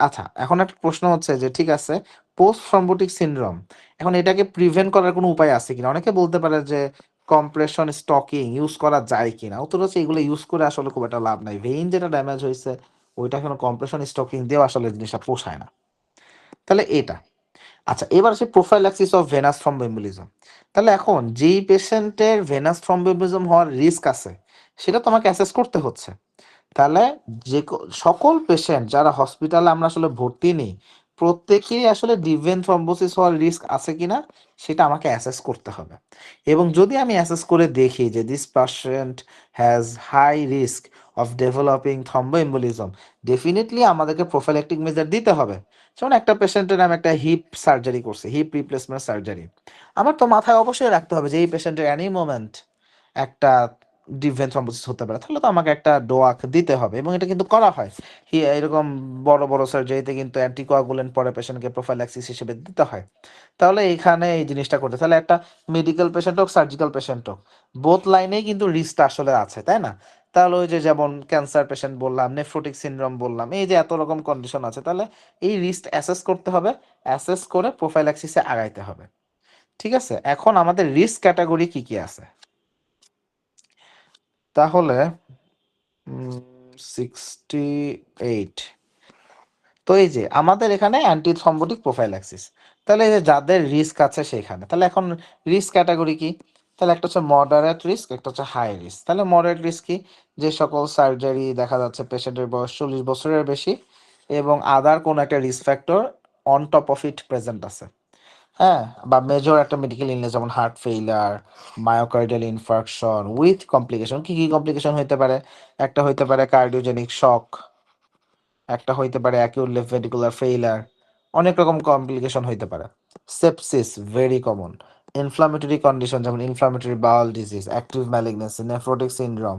আচ্ছা, এখন একটা প্রশ্ন হচ্ছে যে ঠিক আছে, পোস্ট থ্রম্বোটিক সিনড্রোম, এখন এটাকে প্রিভেন্ট করার কোনো উপায় আছে কিনা? অনেকে বলতে পারে যে কম্প্রেশন স্টকিং ইউজ করা যায় কিনা। উত্তর হচ্ছে এগুলো ইউজ করে আসলে খুব একটা লাভ নাই। ভেইন যেটা ড্যামেজ হয়েছে ওইটা এখন কম্প্রেশন স্টকিং দিয়েও আসলে জিনিসটা পোষায় না। তাহলে এটা। আচ্ছা, এবার আসে প্রোফাইল্যাক্সিস অফ ভেনাস থ্রম্বোএম্বলিজম। তাহলে এখন যেই পেশেন্টের ভেনাস থ্রম্বোএম্বলিজম হওয়ার রিস্ক আছে সেটা তোমাকে অ্যাসেস করতে হচ্ছে। তাহলে সকল পেশেন্ট যারা হসপিটালে আমরা আসলে ভর্তি নিই, প্রত্যেকেরই আসলে ডিপ ভেন থ্রম্বোসিস হওয়ার রিস্ক আছে কিনা সেটা আমাকে অ্যাসেস করতে হবে। এবং যদি আমি অ্যাসেস করে দেখি যে this patient has high risk of developing thromboembolism, definitely আমাদেরকে প্রোফাইল্যাক্টিক মেজার দিতে হবে। যেমন একটা পেশেন্টের নাম একটা হিপ সার্জারি করছে, হিপ রিপ্লেসমেন্ট সার্জারি, আমার তো মাথায় অবশ্যই রাখতে হবে যে এই পেশেন্টের অ্যানি মোমেন্ট একটা ডিপ ভেন থ্রম্বোসিস হতে পারে। তাহলে তো আমাকে একটা ডোয়াক দিতে হবে এবং এটা কিন্তু করা হয়। এরকম বড় বড় সার্জারিতে কিন্তু অ্যান্টিকোয়াগুলেন্ট পরে পেশেন্টকে প্রোফাইল্যাক্সিস হিসেবে দিতে হয়। তাহলে এখানে এই জিনিসটা করতে, তাহলে একটা মেডিকেল পেশেন্ট হোক সার্জিক্যাল পেশেন্ট হোক, বোথ লাইনেই কিন্তু রিস্কটা আসলে আছে, তাই না? তাহলে ওই যে যেমন ক্যান্সার পেশেন্ট বললাম, নেফ্রোটিক সিনড্রোম বললাম, এই যে এত রকম কন্ডিশন আছে, তাহলে এই রিস্ক অ্যাসেস করতে হবে, অ্যাসেস করে প্রোফাইল্যাক্সিসে আগাইতে হবে। ঠিক আছে, এখন আমাদের রিস্ক ক্যাটাগরি কি কি আছে? তাহলে 68। তো এই যে আমাদের এখানে অ্যান্টি থ্রম্বোটিক প্রোফাইল্যাক্সিস, তাহলে এই যে যাদের রিস্ক আছে সেখানে, তাহলে এখন রিস্ক ক্যাটাগরি কি? তাহলে একটা হচ্ছে মডারেট রিস্ক, একটা হচ্ছে হাই রিস্ক। তাহলে মডারেট রিস্ক কি? যে সকল সার্জারি দেখা যাচ্ছে পেশেন্টের বয়স 40 বছরের বেশি এবং আদার কোনো একটা risk factor on top of it present আছে, হ্যাঁ, বা মেজর একটা মেডিকেল ইলনেস যেমন heart failure, myocardial infarction with complication. কি কি কমপ্লিকেশন হইতে পারে? একটা হইতে পারে কার্ডিওজেনিক শক, একটা হইতে পারে অ্যাকিউট লেফট ভেন্ট্রিকুলার ফেইলার, অনেক রকম কমপ্লিকেশন হইতে পারে। Sepsis very common. Inflammatory condition যেমন inflammatory bowel disease, active malignancy, nephrotic syndrome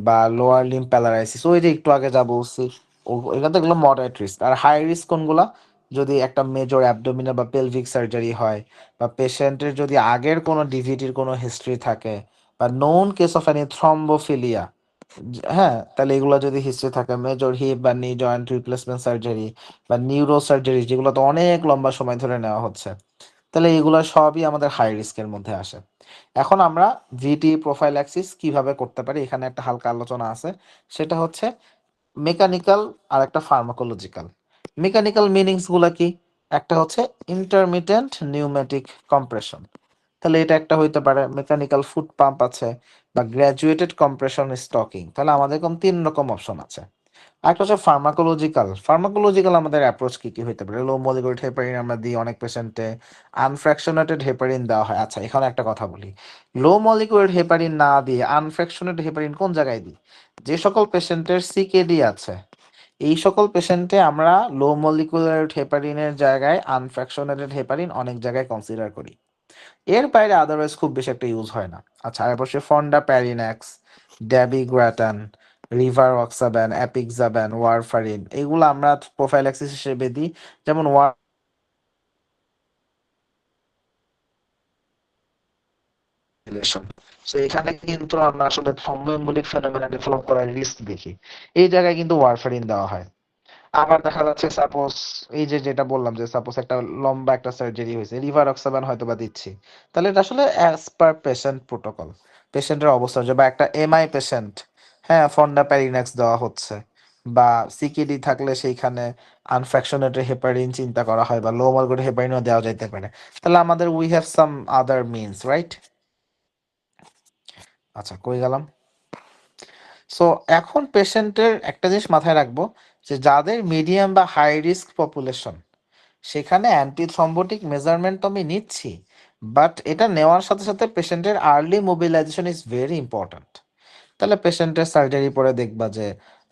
বা লোয়ার লিম্ব প্যারালাইসিস, ওই যে একটু আগে যা বলছি এখান থেকে মডারেট রিস্ক। আর হাই রিস্ক কোনগুলা? যদি একটা মেজর অ্যাবডোমিনাল বা পেলভিক সার্জারি হয়, বা পেশেন্টের যদি আগের কোনো ডিভিটির কোনো হিস্ট্রি থাকে, বা নোন কেস অফ এনি থ্রম্বোফিলিয়া, হ্যাঁ, তাহলে এগুলো যদি হিস্ট্রি থাকে, মেজর হিপ বা নি জয়েন্ট রিপ্লেসমেন্ট সার্জারি বা নিউরো সার্জারি যেগুলো তো অনেক লম্বা সময় ধরে নেওয়া হচ্ছে, তাহলে এগুলো সবই আমাদের হাই রিস্কের মধ্যে আসে। এখন আমরা ভিটি প্রোফাইল্যাক্সিস কিভাবে করতে পারি এখানে একটা হালকা আলোচনা আছে। সেটা হচ্ছে মেকানিক্যাল আর একটা ফার্মাকোলজিক্যাল। মেকানিক্যাল মিনিংস গুলা কি? একটা হচ্ছে ইন্টারমিটেন্ট নিউমেটিক কম্প্রেশন, তাহলে এটা একটা হইতে পারে। মেকানিক্যাল ফুট পাম্প আছে, বা গ্র্যাজুয়েটেড কম্প্রেশন স্টকিং। তাহলে আমাদের এরকম 3 রকম অপশন আছে। আরেকটা হচ্ছে ফার্মাকোলজিক্যাল। ফার্মাকোলজিক্যাল আমাদের অ্যাপ্রোচ কি কি হইতে পারে? লো মলিকুলার হেপারিন আমরা দিই অনেক পেশেন্টে, আনফ্র্যাকশনেটেড হেপারিন দেওয়া হয়। আচ্ছা, এখানে একটা কথা বলি, লো মলিকুলার হেপারিন না দিয়ে আনফ্র্যাকশনেটেড হেপারিন কোন জায়গায় দিই? যে সকল পেশেন্টের সিকেডি আছে এই সকল পেশেন্টে আমরা লো মলিকুলার হেপারিনের জায়গায় আনফ্র্যাকশনেটেড হেপারিন অনেক জায়গায় কনসিডার করি। এর বাইরে আদারওয়াইজ খুব বেশি একটা ইউজ হয় না। আচ্ছা, আর বসে ফন্ডা প্যারিন্যাক্স, ড্যাবিগ্রাটান, রিভার অক্সাব্যান, অ্যাপিক্সাব্যান, ওয়ারফারিন এগুলো আমরা প্রোফাইল্যাক্সিস হিসেবে দিই। যেমন ওয়ারফারিলেশন, তো এখানে কিন্তু আমরা আসলে থ্রম্বোএম্বলিক ফেনোমেনা ডেভেলপ করার রিস্ক দেখি, এই জায়গায় কিন্তু ওয়ারফারিন দেওয়া হয়। আবার দেখা যাচ্ছে সাপোজ এই যে যেটা বললাম যে সাপোজ একটা লম্বা একটা সার্জারি হয়েছে, রিভারক্সাবান হয়তো বা দিচ্ছি, তাহলে এটা আসলে অ্যাজ পার পেশেন্ট প্রোটোকল, পেশেন্টের অবস্থা অনুযায়ী, বা একটা এমআই পেশেন্ট, হ্যাঁ, ফন্ডাপ্যারিনেক্স দেওয়া হচ্ছে, বা সিকিডি থাকলে সেইখানে আনফ্র্যাকশনেটেড হেপারিন চিন্তা করা হয়, বা লো মলিকুলার হেপারিনও দেওয়া যাইতে পারে। তাহলে আমাদের we have some other means, right? আচ্ছা, কই গেলাম? সো এখন পেশেন্টের একটা জিনিস মাথায় রাখবো, যে যাদের মিডিয়াম বা হাই রিস্ক পপুলেশন, সেখানে অ্যান্টি থ্রম্বোটিক মেজারমেন্ট তো আমি নিচ্ছি, বাট এটা নেওয়ার সাথে সাথে পেশেন্টের early mobilisation is very important. তাহলে পেশেন্টের সার্জারি পরে দেখবা যে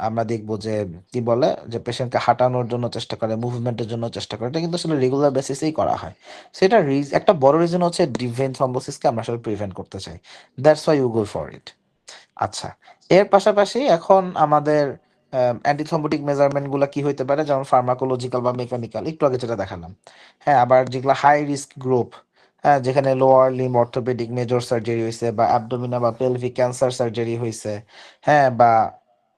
আমরা দেখবো যে কি বলে যে পেশেন্টকে হাঁটানোর জন্য চেষ্টা করে, মুভমেন্টের জন্য চেষ্টা করে, এটা কিন্তু আসলে রেগুলার বেসিসেই করা হয়। সেটা একটা বড় রিজন হচ্ছে ডিপ ভেইন থ্রম্বোসিসকে আমরা আসলে প্রিভেন্ট করতে চাই, that's why you go for it. আচ্ছা, এর পাশাপাশি এখন আমাদের অ্যান্টিথ্রম্বোটিক মেজারমেন্ট গুলা কি হইতে পারে, যেমন ফার্মাকোলজিক্যাল বা মেকানিক্যাল, একটু আগে যেটা দেখালাম। হ্যাঁ, আবার যেগুলো হাই রিস্ক গ্রুপ, হ্যাঁ, যেখানে lower limb orthopaedic major surgery হয়েছে, বা অ্যাবডোমিনাল বা পেলভিক ক্যান্সার সার্জারি হয়েছে, হ্যাঁ, বা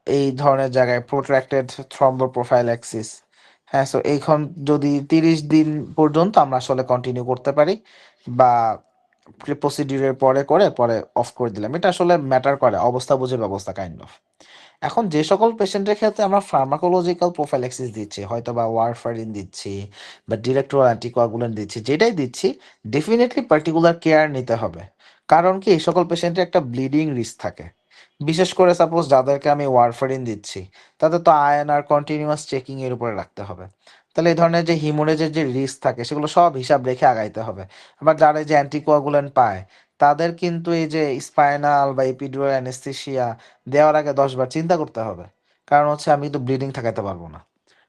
এই ধরনের জায়গায় প্রোট্রাক্টেড থ্রম্বোপ্রোফাইল্যাক্সিস, হ্যাঁ, সো এইখন যদি 30 দিন পর্যন্ত আমরা আসলে কন্টিনিউ করতে পারি, বা প্রসিডিউরের পরে করে পরে অফ করে দিলাম, এটা আসলে ম্যাটার করে, অবস্থা বুঝে ব্যবস্থা কাইন্ড অফ। এখন যে সকল পেশেন্টের ক্ষেত্রে আমরা ফার্মাকোলজিক্যাল প্রোফাইল্যাক্সিস দিচ্ছি, হয়তো বা ওয়ারফারিন দিচ্ছি বা ডিরেক্ট অ্যান্টিকোয়াগুলেন্ট দিচ্ছি, যেটাই দিচ্ছি, ডেফিনেটলি পার্টিকুলার কেয়ার নিতে হবে। কারণ কি, এই সকল পেশেন্টের একটা ব্লিডিং রিস্ক থাকে। বিশেষ করে সাপোজ যাদেরকে আমি ওয়ারফারিন দিচ্ছি, তাদের তো আয়এনআর কন্টিনিউয়াস চেকিং এর উপরে রাখতে হবে। তাহলে এই ধরনের যে হিমোরেজের যে রিস্ক থাকে, সেগুলো সব হিসাব রেখে আগাইতে হবে। আবার যারা এই যে অ্যান্টিকোয়াগুলেন্ট পায়, তাদের কিন্তু এই যে স্পাইনাল বা এপিডুরাল অ্যানেস্থেসিয়া দেওয়ার আগে 10 বার চিন্তা করতে হবে। কারণ হচ্ছে আমি তো ব্লিডিং ঠেকাতে পারবো না।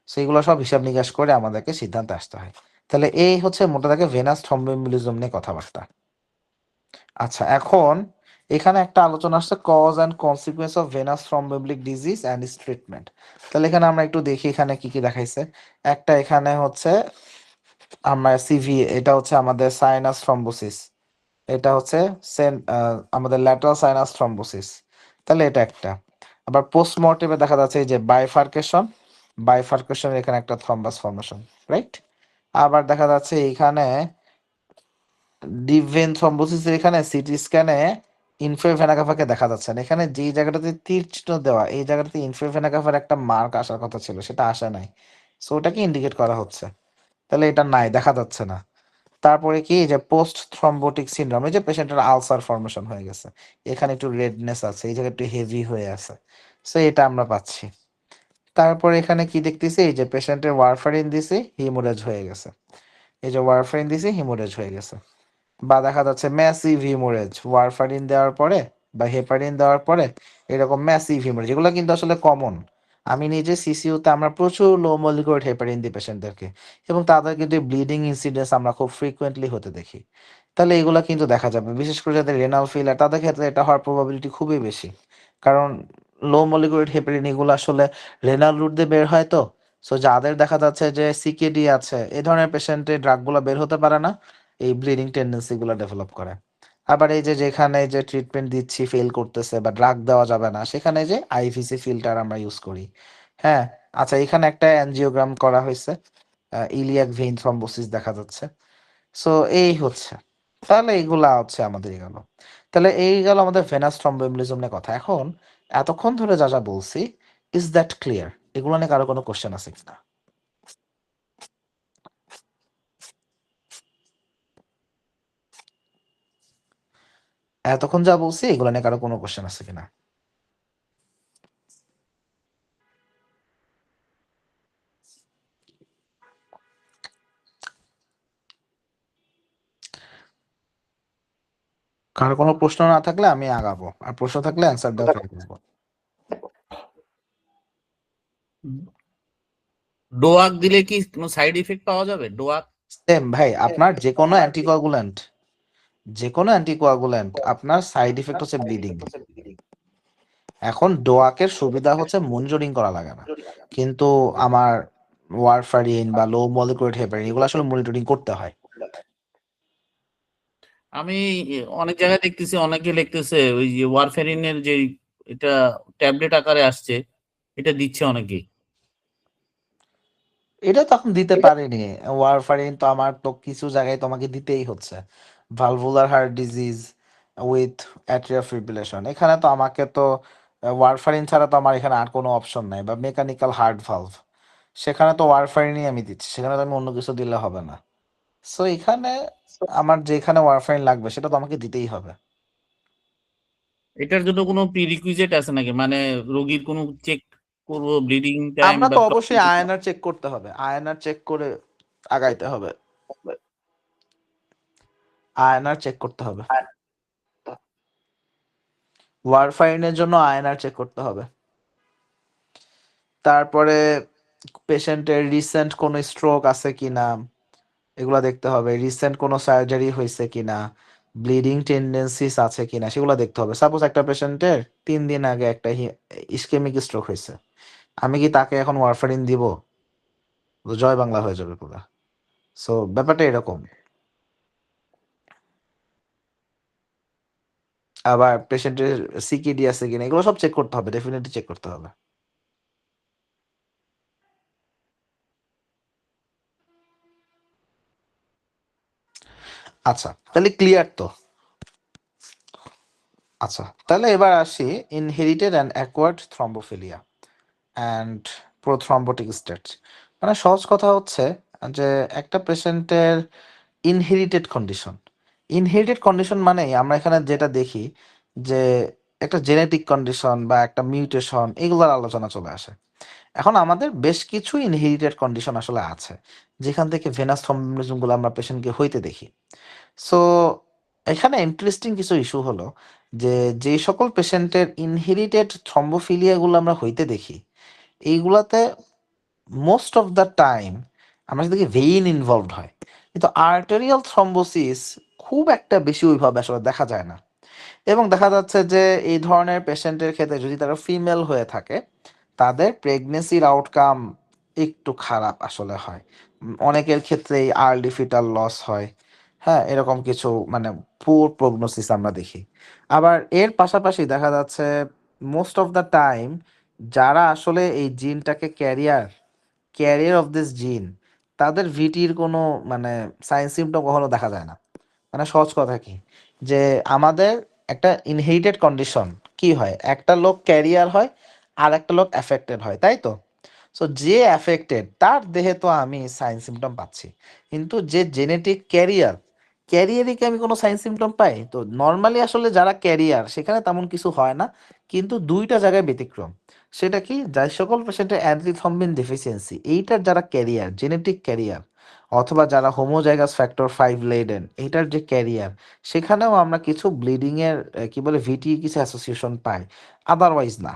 সেইগুলো সব হিসাব নিকাশ করে আমাদেরকে সিদ্ধান্তে আসতে হয়। তাহলে এই হচ্ছে মোটা দাগে ভেনাস থ্রম্বোএমবোলিজম নিয়ে কথাবার্তা। আচ্ছা, এখন এখানে একটা আলোচনা আসছে cause and consequence of venous thromboembolic disease and its treatment. তাহলে এখানে আমরা একটু দেখি এখানে কি কি দেখাইছে। একটা এখানে হচ্ছে আমরা সিভি, এটা হচ্ছে আমাদের সাইনাস থ্রম্বোসিস, এটা হচ্ছে আমাদের ল্যাটারাল সাইনাস থ্রম্বোসিস। তাহলে এটা একটা। আবার পোস্টমর্টেমে দেখা যাচ্ছে এই যে বাইফার্কেশন, বাইফার্কেশন এখানে একটা থ্রম্বাস ফর্মেশন, রাইট? আবার দেখা যাচ্ছে এখানে ডিপ ভেন থ্রম্বোসিসের এখানে সিটি স্ক্যানে ইনফ্রা ভেনা কাভাকে দেখা যাচ্ছে না। এখানে যে জায়গাটাতে তীর চিহ্ন দেওয়া, এই জায়গাটাতে ইনফ্রা ভেনা কাভার একটা মার্ক আসার কথা ছিল, সেটা আসে নাই। সো ওটাকে ইন্ডিকেট করা হচ্ছে। তাহলে এটা নাই, দেখা যাচ্ছে না। তারপরে কি, যে পোস্ট থ্রম্বোটিক সিনড্রোম, এই যে পেশেন্টের আলসার ফর্মেশন হয়ে গেছে, এখানে একটু রেডনেস আছে, এই জায়গায় একটু হেভি হয়ে আছে, সো এটা আমরা পাচ্ছি। তারপরে এখানে কি দেখতেছি, এই যে পেশেন্টের ওয়ারফারিন দিছি, হিমোরেজ হয়ে গেছে, এই যে ওয়ারফারিন দিছি, হিমোরেজ হয়ে গেছে। বা দেখা যাচ্ছে ম্যাসিভ হিমোরেজ ওয়ারফারিন দেওয়ার পরে বা হেপারিন দেওয়ার পরে, এরকম ম্যাসিভ হিমোরেজ, এগুলো কিন্তু আসলে কমন। আমি নিজে সিসিইউতে আমরা প্রচুর লো মলিকুলার হেপারিন দিই পেশেন্টদেরকে, এবং তাদের কিন্তু ব্লিডিং ইনসিডেন্স আমরা খুব ফ্রিকোয়েন্টলি হতে দেখি। তাহলে এগুলো কিন্তু দেখা যাবে, বিশেষ করে যাদের রেনাল ফেইলার, তাদের ক্ষেত্রে এটা হওয়ার প্রবাবিলিটি খুবই বেশি। কারণ লো মলিকুলার হেপারিন এগুলো আসলে রেনাল রুট দিয়ে বের হয়, তো সো যাদের দেখা যাচ্ছে যে সিকেডি আছে, এই ধরনের পেশেন্টের ড্রাগগুলো বের হতে পারে না, এই ব্লিডিং টেন্ডেন্সি গুলো ডেভেলপ করে। আবার এই যে যেখানে যে ট্রিটমেন্ট দিচ্ছি ফেল করতেছে বা ড্রাগ দেওয়া যাবে না, সেখানে যে আইভিসি ফিল্টার আমরা ইউজ করি। হ্যাঁ, আচ্ছা, এখানে একটা অ্যানজিওগ্রাম করা হয়েছে, ইলিয়াক ভেইন থ্রম্বোসিস দেখা যাচ্ছে। সো এই হচ্ছে, তাহলে এইগুলা হচ্ছে আমাদের গেল। তাহলে এই গেল আমাদের ভেনাস থ্রম্বোএমবোলিজম নিয়ে কথা। এখন এতক্ষণ ধরে যা যা বলছি, ইজ দ্যাট ক্লিয়ার? এগুলো নিয়ে কারো কোনো কোশ্চেন আছে কিনা? এতক্ষণ যা বলছি এগুলো নিয়ে কারো কোনো কোশ্চেন আছে কিনা? কারো কোনো প্রশ্ন না থাকলে আমি আগাবো, আর প্রশ্ন থাকলে অ্যান্সার দেওয়ার ট্রাই করবো। ডোয়াক দিলে কি কোনো সাইড ইফেক্ট পাওয়া যাবে? ডোয়াক সেম ভাই, আপনার যে কোনো অ্যান্টিকোয়াগুল্যান্ট আপনার সাইড ইফেক্ট হচ্ছে ব্লিডিং। এখন ডোয়াকের সুবিধা হচ্ছে মনিটরিং করা লাগে না, কিন্তু আমার ওয়ারফারিন বা লো মলিকুলার হেপারিন এগুলো আসলে মনিটরিং করতে হয়। আমি অনেক জায়গায় দেখতেছি, অনেকে লিখতেছে ওই যে ওয়ারফেরিনের যে এটা ট্যাবলেট আকারে আসছে, এটা দিচ্ছে অনেকেই। এটা তখন দিতে এটা পারিনি। ওয়ারফারিন তো আমার তো কিছু জায়গায় তোমাকে দিতেই হচ্ছে। Valvular heart disease with atria fibrillation, এখানে তো আমাকে তো ওয়ারফারিন ছাড়া তো আমার এখানে আর কোনো অপশন নাই, বা মেকানিক্যাল হার্ট ভালভ, সেখানে তো ওয়ারফারিনই আমি দিচ্ছি, সেখানে তো আমি অন্য কিছু দিলে হবে না। সো এখানে আমার যেখানে ওয়ারফারিন লাগবে সেটা তো আমাকে দিতেই হবে। এটার জন্য কোনো প্রিরিকুইজিট আছে নাকি, মানে রোগীর কোনো চেক করবো ব্লিডিং টাইম আমরা বা তো অবশ্যই আয়এনআর চেক করতে হবে, আয়এনআর চেক করে আগাইতে হবে, আয়এনআর চেক করতে হবে, ওয়ারফারিনের জন্য আয়এনআর চেক করতে হবে। তারপরে পেশেন্টের রিসেন্ট কোনো স্ট্রোক আছে কিনা এগুলা দেখতে হবে, রিসেন্ট কোনো সার্জারি হয়েছে কিনা, ব্লিডিং টেন্ডেন্সিস আছে কিনা সেগুলো দেখতে হবে। সাপোজ একটা পেশেন্টের 3 দিন আগে একটা ইসকেমিক স্ট্রোক হয়েছে, আমি কি তাকে এখন ওয়ারফারিন দিব? তো জয় বাংলা হয়ে যাবে পুরো। সো ব্যাপারটা এরকম। আবার পেশেন্টের সিকিডি আছে কিনা এগুলো সব চেক করতে হবে, ডেফিনেটলি চেক করতে হবে। আচ্ছা, তাহলে ক্লিয়ার তো? আচ্ছা, তাহলে এবার আসি inherited and acquired thrombophilia and prothrombotic states. মানে সহজ কথা হচ্ছে যে একটা পেশেন্টের ইনহেরিটেড কন্ডিশন, ইনহেরিটেড কন্ডিশন মানে আমরা এখানে যেটা দেখি যে একটা জেনেটিক কন্ডিশন বা একটা মিউটেশন এগুলোর আলোচনা চলে আসে। এখন আমাদের বেশ কিছু ইনহেরিটেড কন্ডিশন আসলে আছে যেখান থেকে ভেনাস থ্রম্বোএমবোলিজমগুলো আমরা পেশেন্টকে হইতে দেখি। সো এখানে ইন্টারেস্টিং কিছু ইস্যু হলো যে যে সকল পেশেন্টের ইনহেরিটেড থ্রম্বোফিলিয়াগুলো আমরা হইতে দেখি, এইগুলাতে মোস্ট অফ দ্য টাইম আমরা যদি ভেইন ইনভলভড হয়, কিন্তু আর্টেরিয়াল থ্রম্বোসিস খুব একটা বেশি ওইভাবে আসলে দেখা যায় না। এবং দেখা যাচ্ছে যে এই ধরনের পেশেন্টের ক্ষেত্রে যদি তারা ফিমেল হয়ে থাকে তাদের প্রেগনেন্সির আউটকাম একটু খারাপ আসলে হয়। অনেকের ক্ষেত্রেই আর্লি ফিটাল লস হয়। হ্যাঁ, এরকম কিছু মানে পুর প্রগনোসিস আমরা দেখি। আবার এর পাশাপাশি দেখা যাচ্ছে মোস্ট অফ দ্য টাইম যারা আসলে এই জিনটাকে ক্যারিয়ার অফ দিস জিন, তাদের ভিটির কোনো মানে সাইন সিমটম কখনো দেখা যায় না। মানে সহজ কথা কি, যে আমাদের একটা ইনহেরিটেড কন্ডিশন কি হয়, একটা লোক ক্যারিয়ার হয় আর একটা লোক অ্যাফেক্টেড হয়, তাই তো? সো যে অ্যাফেক্টেড তার দেহে তো আমি সাইন সিমটম পাচ্ছি, কিন্তু যে জেনেটিক ক্যারিয়ারে কি আমি কোনো সাইন সিমটম পাই? তো নর্মালি আসলে যারা ক্যারিয়ার সেখানে তেমন কিছু হয় না, কিন্তু দুইটা জায়গায় ব্যতিক্রম। সেটা কি, যাই সকল পেশেন্টের অ্যান্টিথ্রম্বিন ডেফিসিয়েন্সি এইটার যারা ক্যারিয়ার, জেনেটিক ক্যারিয়ার, অথবা যারা হোমোজাইগাস ফ্যাক্টর 5 লেডেন এইটার যে ক্যারিয়ার, সেখানেও আমরা কিছু ব্লিডিং এর কি বলে ভিটি কিছু অ্যাসোসিয়েশন পাই, আদারওয়াইজ না।